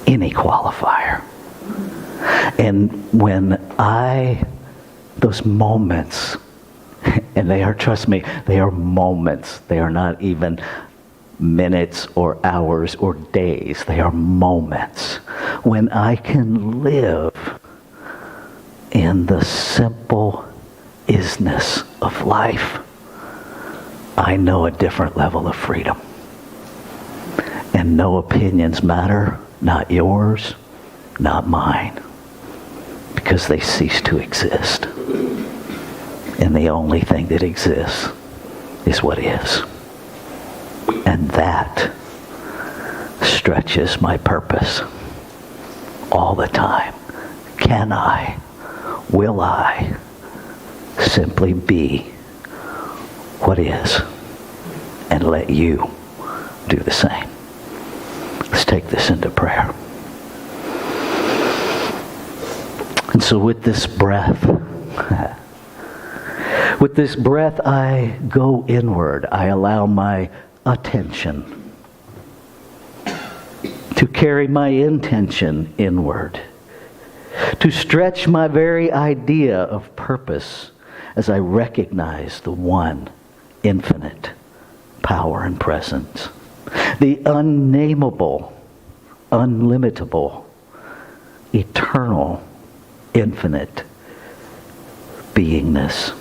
Any qualifier. And when those moments, and they are, trust me, they are moments. They are not even minutes or hours or days. They are moments when I can live in the simple isness of life. I know a different level of freedom. And no opinions matter, not yours, not mine, because they cease to exist. And the only thing that exists is what is. And that stretches my purpose all the time. Can I, will I simply be what is and let you do the same? Let's take this into prayer. And so with this breath, I go inward. I allow my attention to carry my intention inward, to stretch my very idea of purpose as I recognize the one infinite power and presence, the unnameable, unlimitable, eternal, infinite beingness,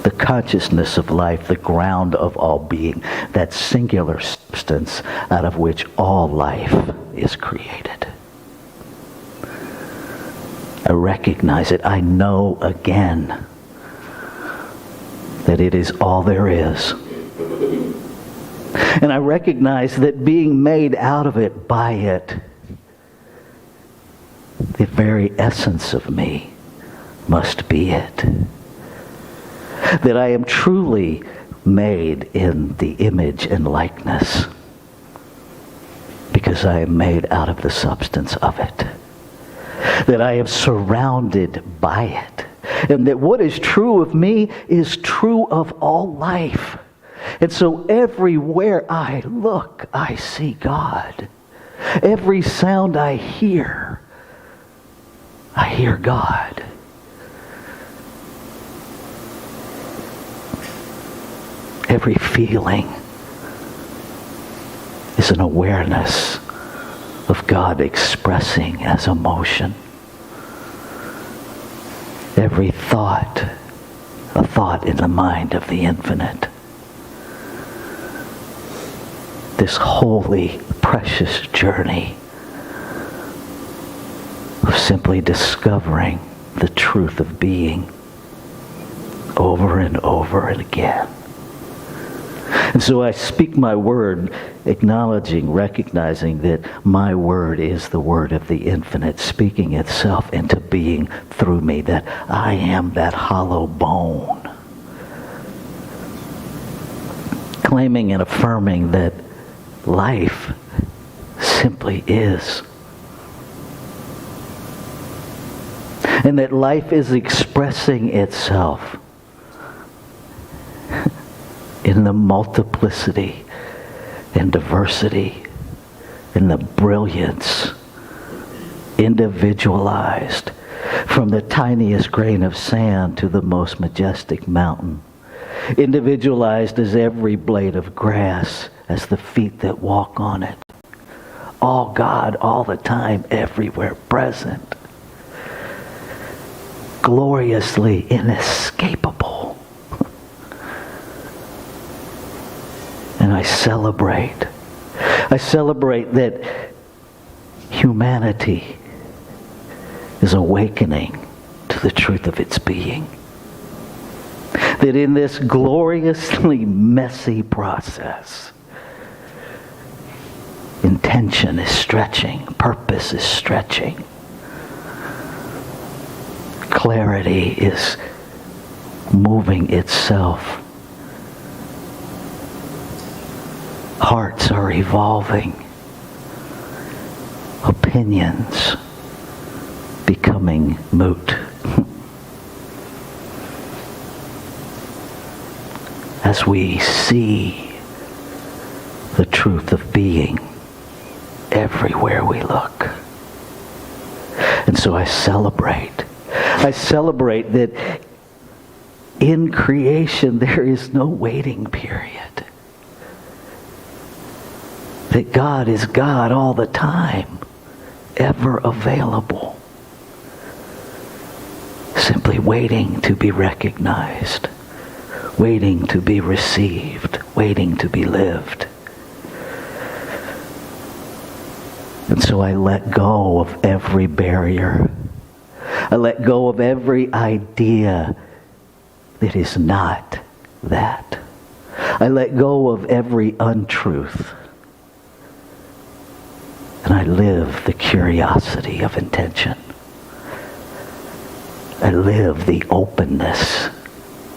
the consciousness of life, the ground of all being, that singular substance out of which all life is created. I recognize it. I know again that it is all there is. And I recognize that being made out of it, by it, the very essence of me, must be it. That I am truly made in the image and likeness because I am made out of the substance of it. That I am surrounded by it. And that what is true of me is true of all life. And so everywhere I look, I see God. Every sound I hear God. Every feeling is an awareness of God expressing as emotion. Every thought, a thought in the mind of the infinite. This holy, precious journey of simply discovering the truth of being over and over and again. And so I speak my word, acknowledging, recognizing that my word is the word of the infinite, speaking itself into being through me, that I am that hollow bone. Claiming and affirming that life simply is. And that life is expressing itself in the multiplicity and diversity and the brilliance, individualized, from the tiniest grain of sand to the most majestic mountain. Individualized as every blade of grass, as the feet that walk on it. All God, all the time, everywhere present. Gloriously inescapable. And I celebrate that humanity is awakening to the truth of its being. That in this gloriously messy process, intention is stretching, purpose is stretching, clarity is moving itself. Hearts are evolving. Opinions becoming moot. As we see the truth of being everywhere we look. And so I celebrate that in creation there is no waiting period. That God is God all the time, ever available, simply waiting to be recognized, waiting to be received, waiting to be lived. And so I let go of every barrier. I let go of every idea that is not that. I let go of every untruth. And I live the curiosity of intention. I live the openness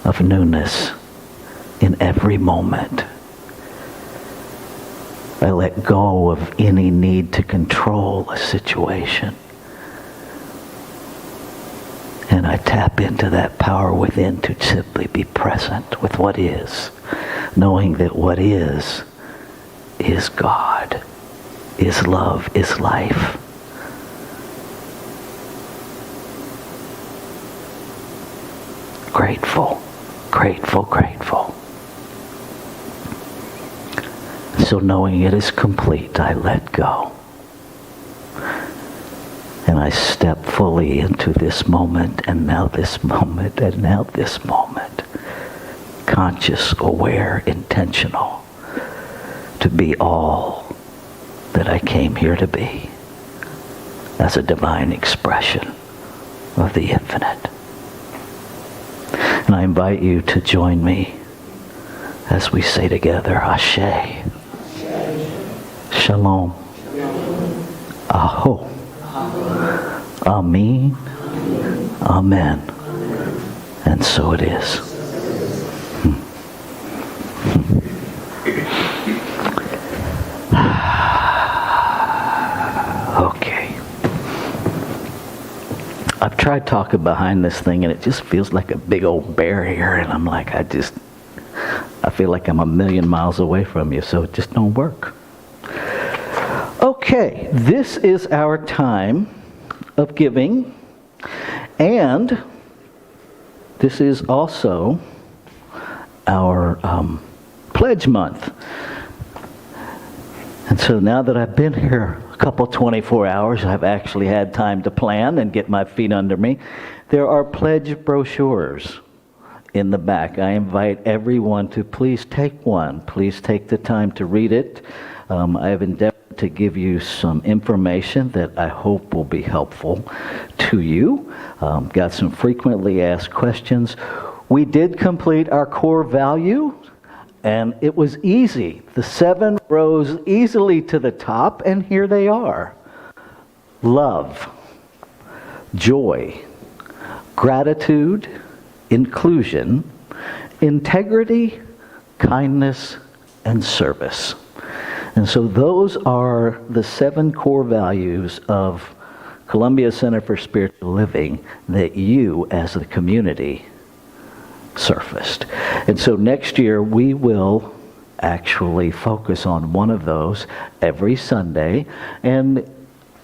of newness in every moment. I let go of any need to control a situation. And I tap into that power within to simply be present with what is, knowing that what is God, is love, is life. Grateful, grateful, grateful. So knowing it is complete, I let go. And I step fully into this moment, and now this moment, and now this moment. Conscious, aware, intentional, to be all that I came here to be, as a divine expression of the infinite. And I invite you to join me as we say together, Ashe, Shalom, Aho, Amen, Amen. And so it is. Okay. I've tried talking behind this thing, and it just feels like a big old barrier, and I'm like, I feel like I'm a million miles away from you, so it just don't work. Okay, this is our time of giving, and this is also our pledge month. And so now that I've been here a couple 24 hours, I've actually had time to plan and get my feet under me. There are pledge brochures in the back. I invite everyone to please take one. Please take the time to read it. I have endeavored to give you some information that I hope will be helpful to you. Got some frequently asked questions. We did complete our core value, and it was easy. The 7 rose easily to the top, and here they are. Love, joy, gratitude, inclusion, integrity, kindness, and service. And so those are the 7 core values of Columbia Center for Spiritual Living that you, as the community, surfaced. And so next year we will actually focus on one of those every Sunday, and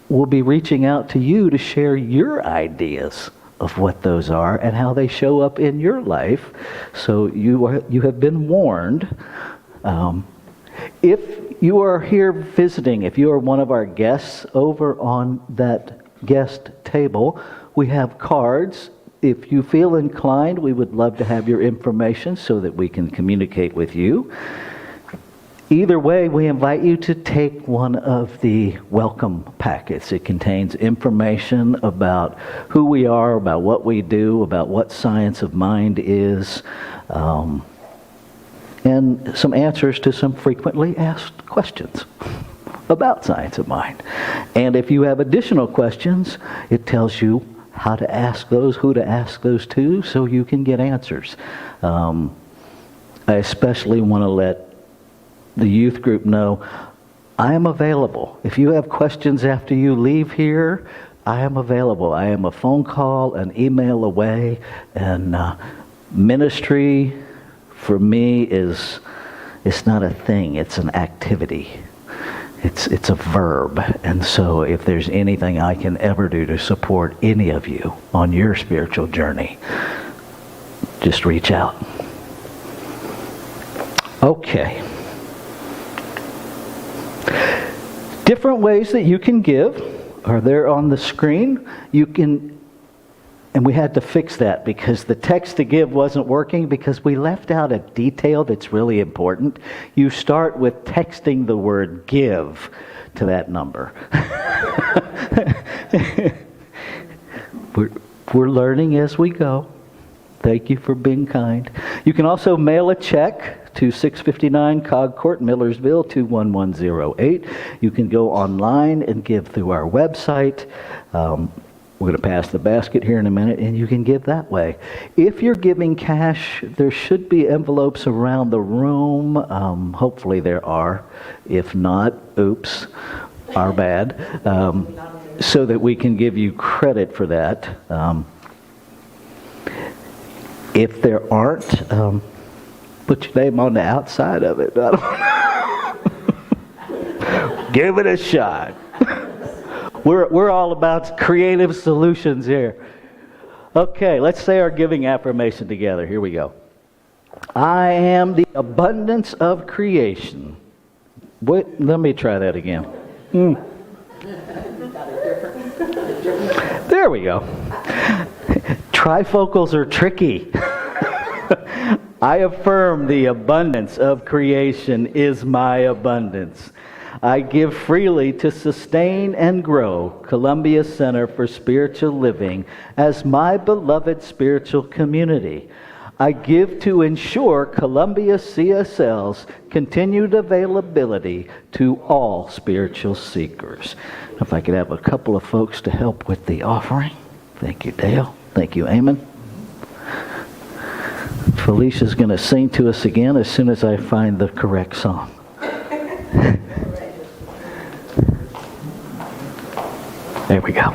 we'll be reaching out to you to share your ideas of what those are and how they show up in your life. So you have been warned. If you are here visiting, if you are one of our guests over on that guest table, we have cards. If you feel inclined, we would love to have your information so that we can communicate with you. Either way, we invite you to take one of the welcome packets. It contains information about who we are, about what we do, about what Science of Mind is, and some answers to some frequently asked questions about Science of Mind. And if you have additional questions, it tells you how to ask those, who to ask those to, so you can get answers. I especially want to let the youth group know I am available. If you have questions after you leave here, I am available. I am a phone call, an email away, and ministry for me it's not a thing, it's an activity. It's a verb. And so if there's anything I can ever do to support any of you on your spiritual journey, just reach out. Okay. Different ways that you can give are there on the screen. You can, and we had to fix that because the text to give wasn't working because we left out a detail that's really important. You start with texting the word give to that number. We're learning as we go. Thank you for being kind. You can also mail a check to 659 Cog Court, Millersville, 21108. You can go online and give through our website. We're going to pass the basket here in a minute, and you can give that way. If you're giving cash, there should be envelopes around the room. Hopefully there are. If not, oops, our bad. So that we can give you credit for that. If there aren't, put your name on the outside of it. I don't know. Give it a shot. We're all about creative solutions here. Okay, let's say our giving affirmation together. Here we go. I am the abundance of creation. Wait, let me try that again. There we go. Trifocals are tricky. I affirm the abundance of creation is my abundance. I give freely to sustain and grow Columbia Center for Spiritual Living as my beloved spiritual community. I give to ensure Columbia CSL's continued availability to all spiritual seekers. If I could have a couple of folks to help with the offering. Thank you, Dale. Thank you, Eamon. Felicia's going to sing to us again as soon as I find the correct song. There we go.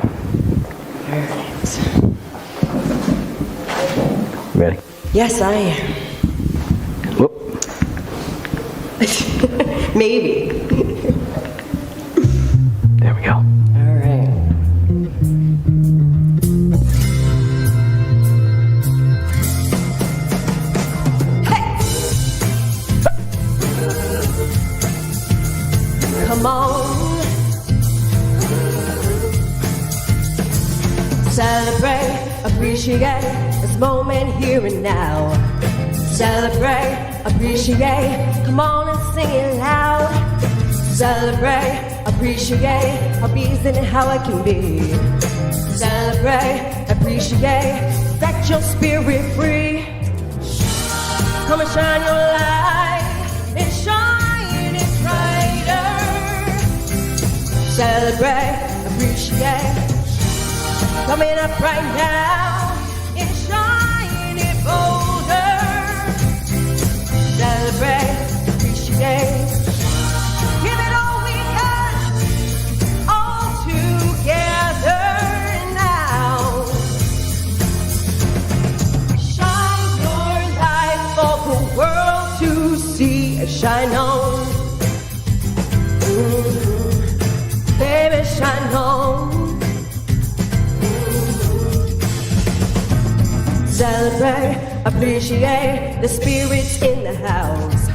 Ready? Yes, I am. Whoop. Maybe. There we go. All right. Hey! Come on. Celebrate, appreciate this moment here and now. Celebrate, appreciate, come on and sing it loud. Celebrate, appreciate how bees and how it can be. Celebrate, appreciate, set your spirit free. Come and shine your light and shine it brighter. Celebrate, appreciate, coming up right now and shine it bolder. Celebrate, appreciate, give it all we got, all together now. Shine your light for the world to see. Shine on, baby, shine on. Celebrate, appreciate the spirits in the house.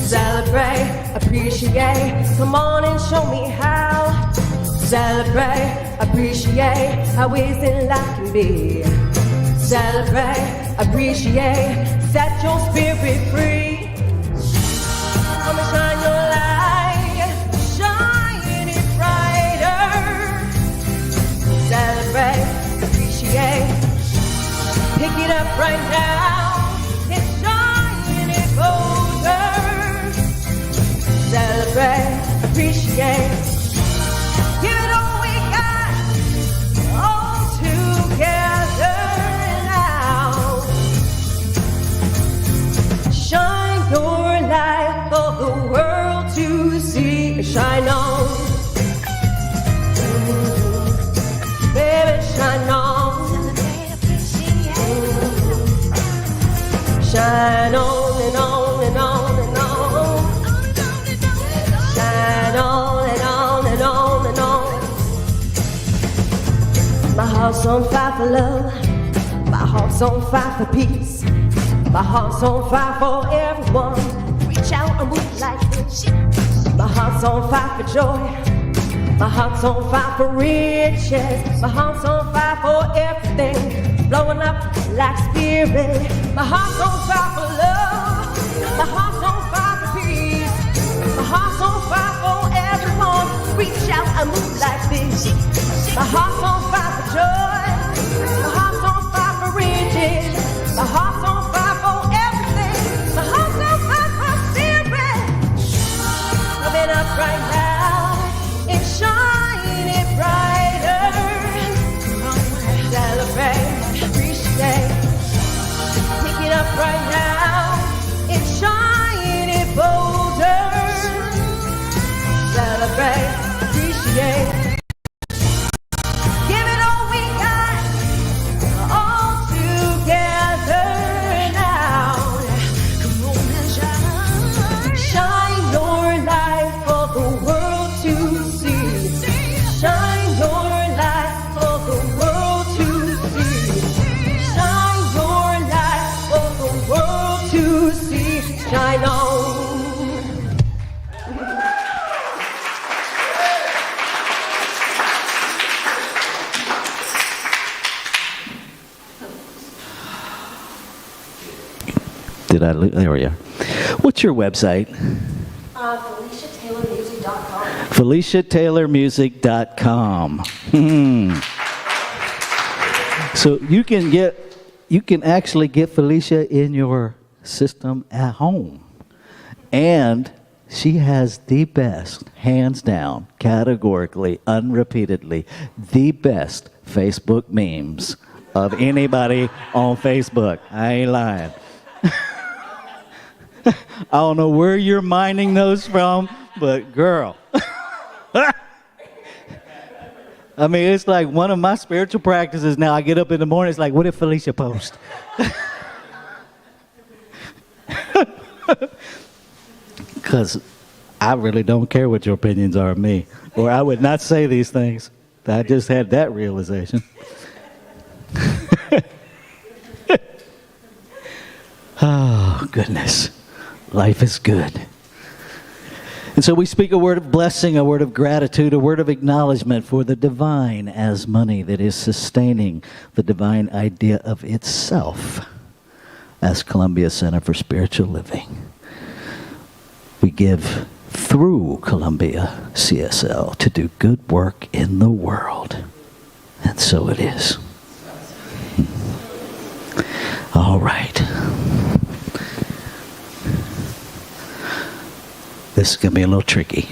Celebrate, appreciate, come on and show me how. Celebrate, appreciate how easy life can be. Celebrate, appreciate, set your spirit free. Come and shine your light, shine it brighter. Celebrate, appreciate, pick it up right now and shine it bolder. Celebrate, appreciate, give it all we got, all together now. Shine your light for the world to see. Shine on, baby, shine on. Shine on and on and on and on. Shine on and on and on and on. My heart's on fire for love. My heart's on fire for peace. My heart's on fire for everyone. Reach out and move like this. My heart's on fire for joy. My heart's on fire for riches. My heart's on fire for everything. Blowing up like spirit. My heart's on fire for love. My heart's on fire for peace. My heart's on fire for everyone. Reach out and move like this. My heart's on fire for joy. My heart's on fire for riches. My heart's on fire for everything. My heart's on fire for spirit. Coming up right now and shine it brighter. Celebrate, appreciate, pick it up right now and shine it bolder. Celebrate, appreciate, give it all we got, all together now. Come on and shine, shine your light for the world to see. Shine your light for the world to see. Shine your light for the world to see. Shine on. There we are. What's your website? FeliciaTaylorMusic.com. So you can actually get Felicia in your system at home. And she has the best, hands down, categorically, unrepeatedly, the best Facebook memes of anybody on Facebook. I ain't lying. I don't know where you're mining those from, but girl. I mean, it's like one of my spiritual practices now. I get up in the morning, it's like, what did Felicia post? Because I really don't care what your opinions are of me, or I would not say these things. I just had that realization. Oh, goodness. Life is good. And so we speak a word of blessing, a word of gratitude, a word of acknowledgement for the divine as money that is sustaining the divine idea of itself as Columbia Center for Spiritual Living. We give through Columbia CSL to do good work in the world. And so it is. All right. This is going to be a little tricky.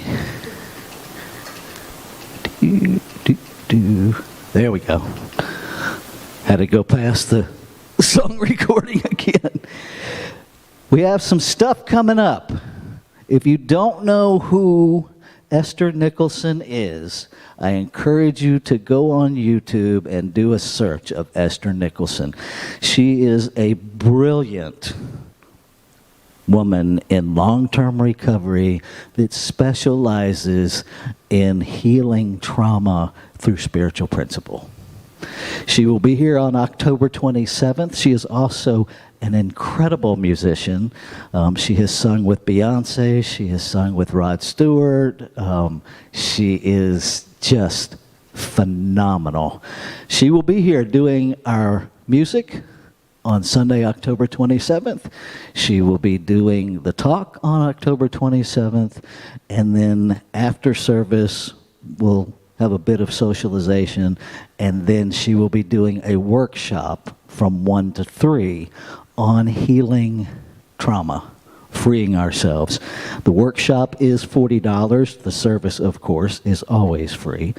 There we go. Had to go past the song recording again. We have some stuff coming up. If you don't know who Esther Nicholson is, I encourage you to go on YouTube and do a search of Esther Nicholson. She is a brilliant woman in long-term recovery that specializes in healing trauma through spiritual principle. She will be here on October 27th. She is also an incredible musician. She has sung with Beyonce. She has sung with Rod Stewart. She is just phenomenal. She will be here doing our music on Sunday, October 27th. She will be doing the talk on October 27th. And then after service, we'll have a bit of socialization. And then she will be doing a workshop from 1 to 3 on healing trauma, freeing ourselves. The workshop is $40. The service, of course, is always free.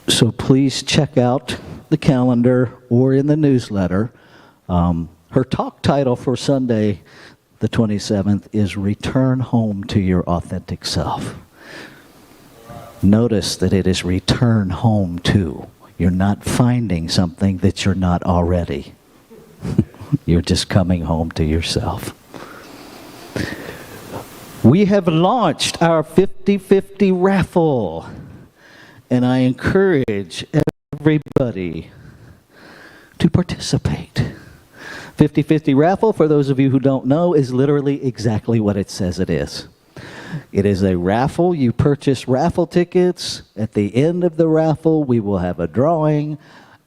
So please check out the calendar or in the newsletter. Her talk title for Sunday, the 27th, is Return Home to Your Authentic Self. Notice that it is return home to. You're not finding something that you're not already. You're just coming home to yourself. We have launched our 50-50 raffle, and I encourage everybody to participate. 50-50 raffle, for those of you who don't know, is literally exactly what it says it is. It is a raffle. You purchase raffle tickets. At the end of the raffle, we will have a drawing,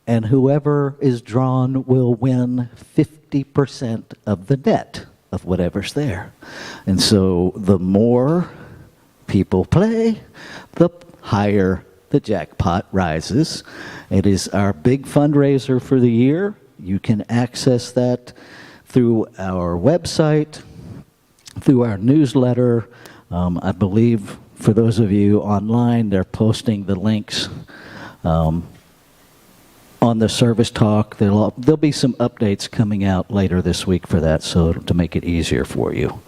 and whoever is drawn will win 50% of the net of whatever's there. And so the more people play, the higher the jackpot rises. It is our big fundraiser for the year. You can access that through our website, through our newsletter. I believe for those of you online, they're posting the links on the service talk. There'll be some updates coming out later this week for that, so to make it easier for you.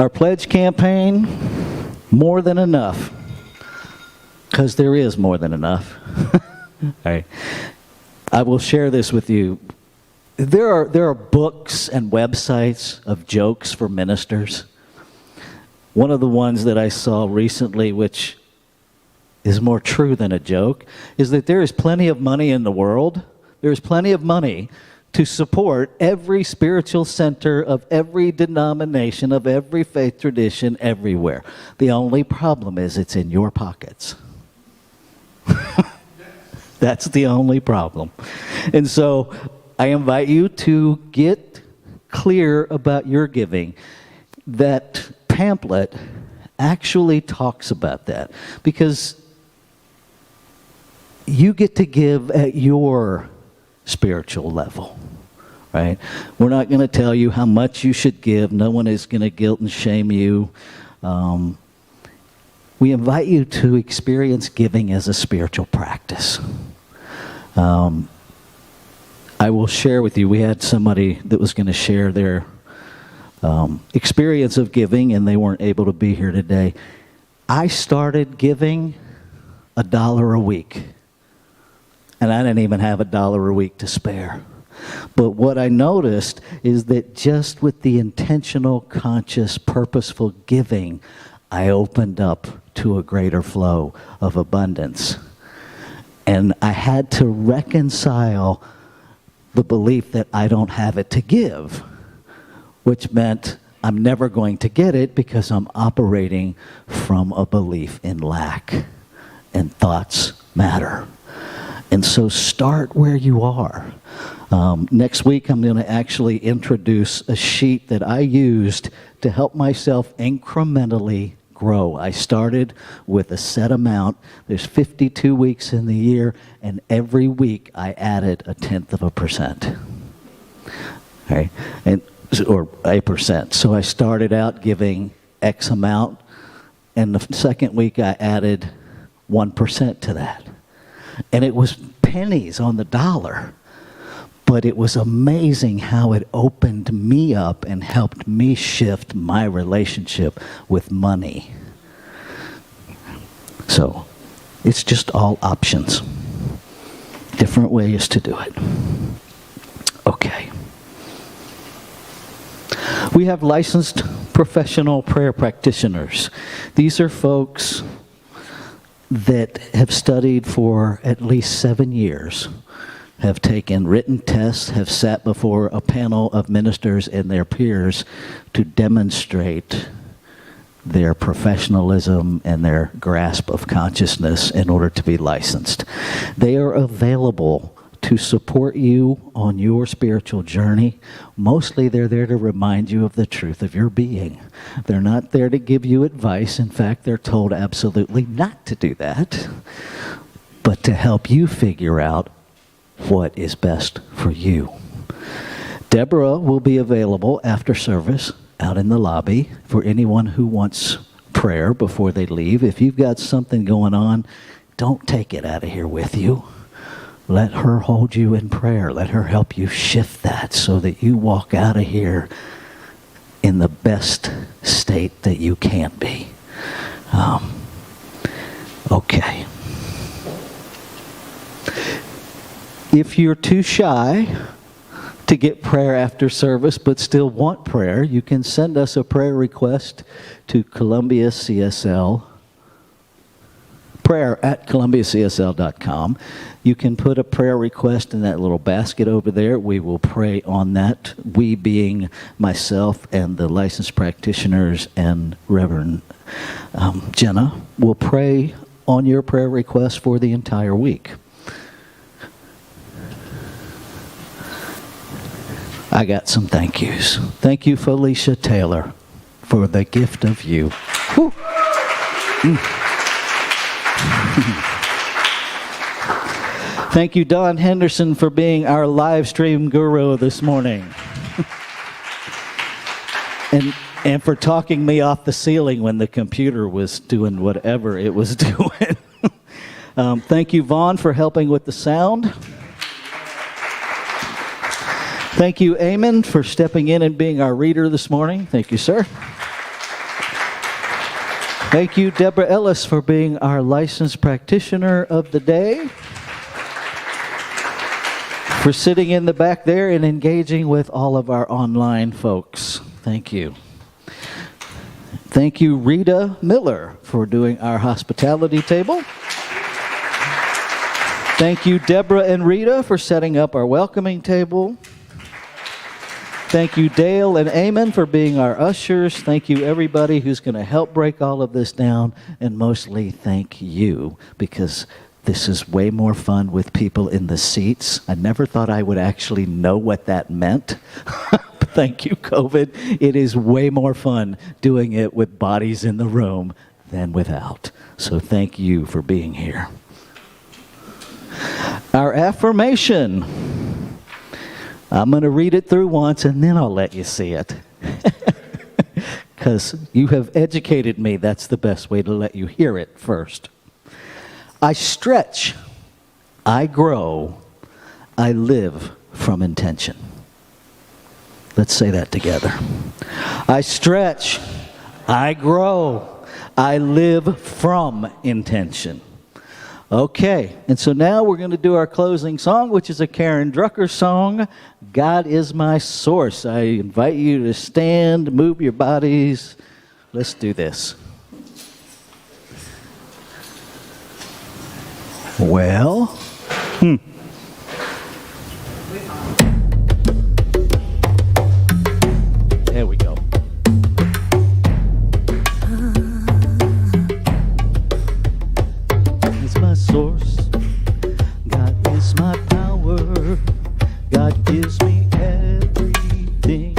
Our pledge campaign, more than enough, because there is more than enough. All right. I will share this with you. There are books and websites of jokes for ministers. One of the ones that I saw recently, which is more true than a joke, is that there is plenty of money in the world. There is plenty of money to support every spiritual center of every denomination, of every faith tradition, everywhere. The only problem is it's in your pockets. That's the only problem. And so I invite you to get clear about your giving. That pamphlet actually talks about that, because you get to give at your spiritual level, right? We're not going to tell you how much you should give. No one is going to guilt and shame you. We invite you to experience giving as a spiritual practice. I will share with you, we had somebody that was going to share their experience of giving, and they weren't able to be here today. I started giving $1 a week, and I didn't even have $1 a week to spare. But what I noticed is that just with the intentional, conscious, purposeful giving, I opened up to a greater flow of abundance. And I had to reconcile the belief that I don't have it to give, which meant I'm never going to get it because I'm operating from a belief in lack. And thoughts matter. And so start where you are. Next week, I'm going to actually introduce a sheet that I used to help myself incrementally grow. I started with a set amount. There's 52 weeks in the year, and every week I added 0.1%. Okay? Or 1%. So I started out giving X amount, and the second week I added 1% to that. And it was pennies on the dollar. But it was amazing how it opened me up and helped me shift my relationship with money. So it's just all options. Different ways to do it. Okay. We have licensed professional prayer practitioners. These are folks that have studied for at least 7 years, have taken written tests, have sat before a panel of ministers and their peers to demonstrate their professionalism and their grasp of consciousness in order to be licensed. They are available to support you on your spiritual journey. Mostly they're there to remind you of the truth of your being. They're not there to give you advice. In fact, they're told absolutely not to do that, but to help you figure out what is best for you. Deborah will be available after service out in the lobby for anyone who wants prayer before they leave. If you've got something going on, don't take it out of here with you. Let her hold you in prayer. Let her help you shift that so that you walk out of here in the best state that you can be. Okay. If you're too shy to get prayer after service but still want prayer, you can send us a prayer request to Columbia CSL, prayer@columbiacsl.com. You can put a prayer request in that little basket over there. We will pray on that. We being myself and the licensed practitioners and Reverend Jenna will pray on your prayer request for the entire week. I got some thank yous. Thank you, Felicia Taylor, for the gift of you. Whew. Thank you, Don Henderson, for being our live stream guru this morning. and for talking me off the ceiling when the computer was doing whatever it was doing. Thank you, Vaughn, for helping with the sound. Thank you, Eamon, for stepping in and being our reader this morning. Thank you, sir. Thank you, Deborah Ellis, for being our licensed practitioner of the day. For sitting in the back there and engaging with all of our online folks. Thank you. Thank you, Rita Miller, for doing our hospitality table. Thank you, Deborah and Rita, for setting up our welcoming table. Thank you, Dale and Eamon, for being our ushers. Thank you, everybody who's going to help break all of this down. And mostly, thank you, because this is way more fun with people in the seats. I never thought I would actually know what that meant. Thank you, COVID. It is way more fun doing it with bodies in the room than without. So thank you for being here. Our affirmation. I'm going to read it through once, and then I'll let you see it. Because you have educated me. That's the best way to let you hear it first. I stretch. I grow. I live from intention. Let's say that together. I stretch, I grow, I live from intention. Okay, and so now we're going to do our closing song, which is a Karen Drucker song, God is My Source. I invite you to stand, move your bodies. Let's do this. Well, There we go. God is my source. God is my power. God gives me everything.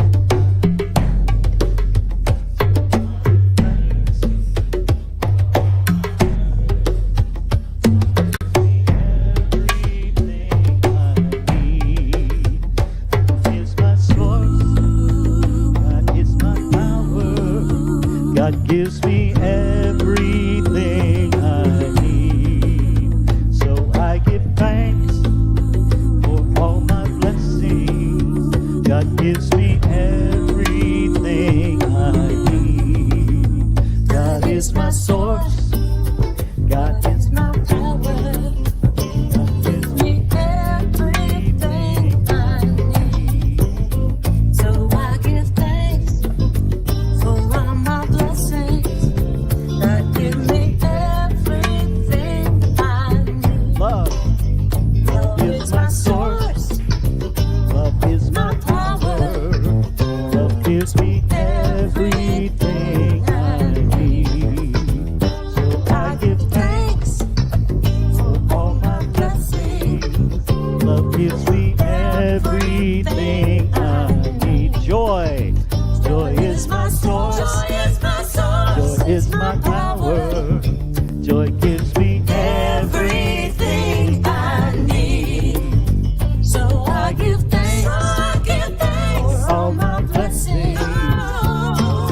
God gives me everything I need. So I give thanks for all my blessings. God gives me everything I need. God is my source. God is my power. God gives me everything I need. So I give thanks for all my blessings. God give me everything I need. Love is my source. Love is my power. Love gives me everything I need. So I give thanks for all my blessings. Love gives me everything I need. Joy. Joy is my source. Joy is my source. Joy is my power. Joy gives me everything I need. So I give thanks. For all my blessings.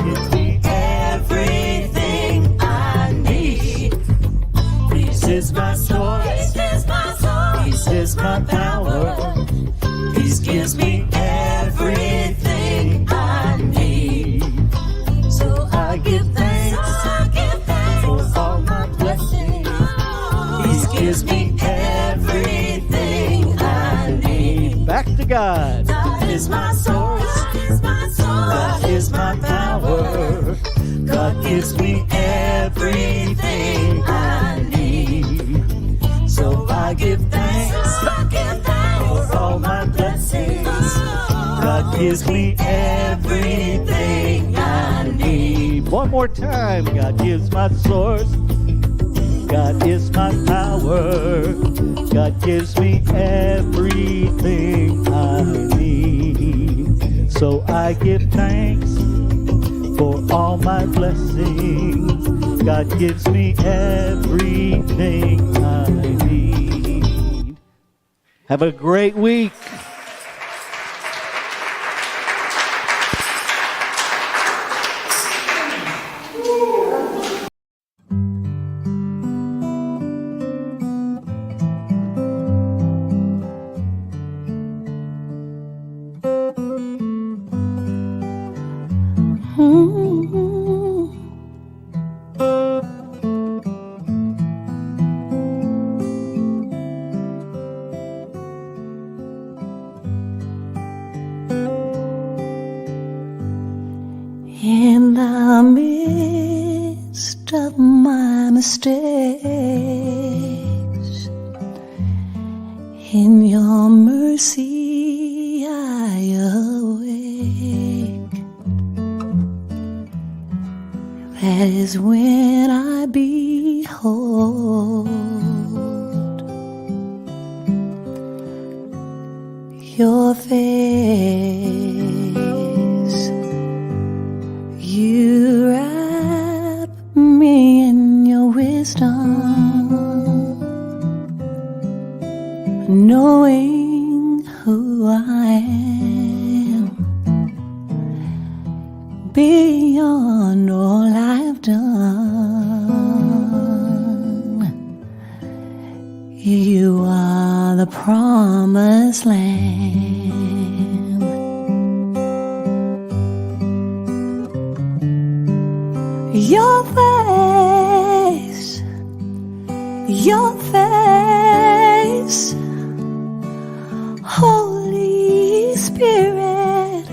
Gives me everything I need. Peace is my source. Peace is my source. Peace is my power. Peace gives me everything I need. So I give thanks for all my blessings. Peace gives me everything I need. Back to God. God is my source. God is my power. God gives me everything I need. So I give thanks for all my blessings. God gives me everything I need. One more time. God gives my source. God is my power. God gives me everything I need. So I give thanks for all my blessings. God gives me everything I need. Have a great week. In the midst of my mistakes, in your mercy I awake. That is when I behold your face. You wrap me in your wisdom, knowing who I am beyond all I've done. You are the promised land. Your face, your face, Holy Spirit,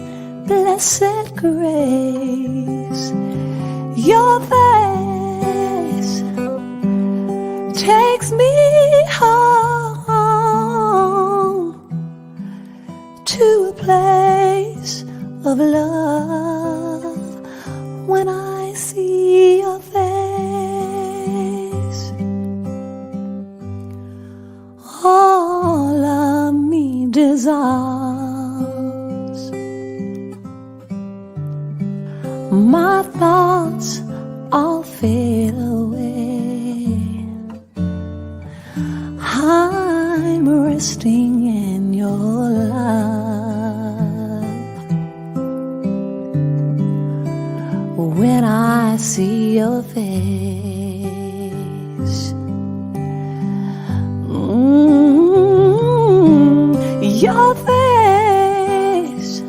blessed grace. Your face takes me home to a place of love when I see your face. All of me dissolves, my thoughts all fade away. I'm resting in your love when I see your face. Your face,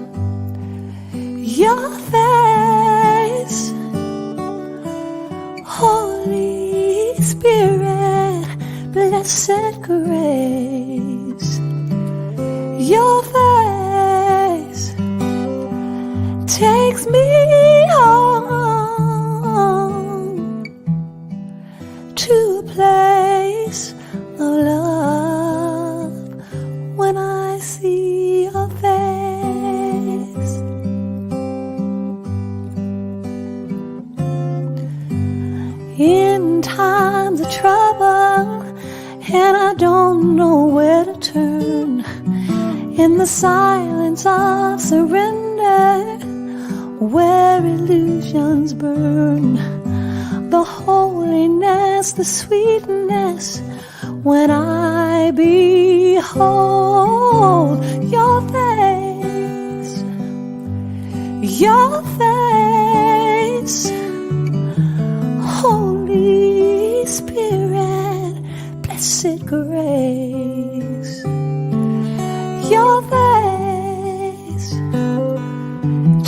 your face, Holy Spirit, blessed grace. Your face takes me home to a place of love when I see your face. In times of trouble, and I don't know where to turn, in the silence of surrender, where illusions burn, the holiness, the sweetness, when I behold your face, your face, Holy Spirit, blessed grace. Your face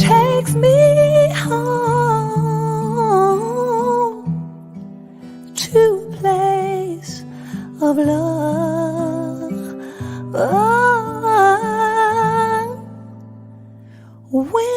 takes me home to a place of love. Oh, when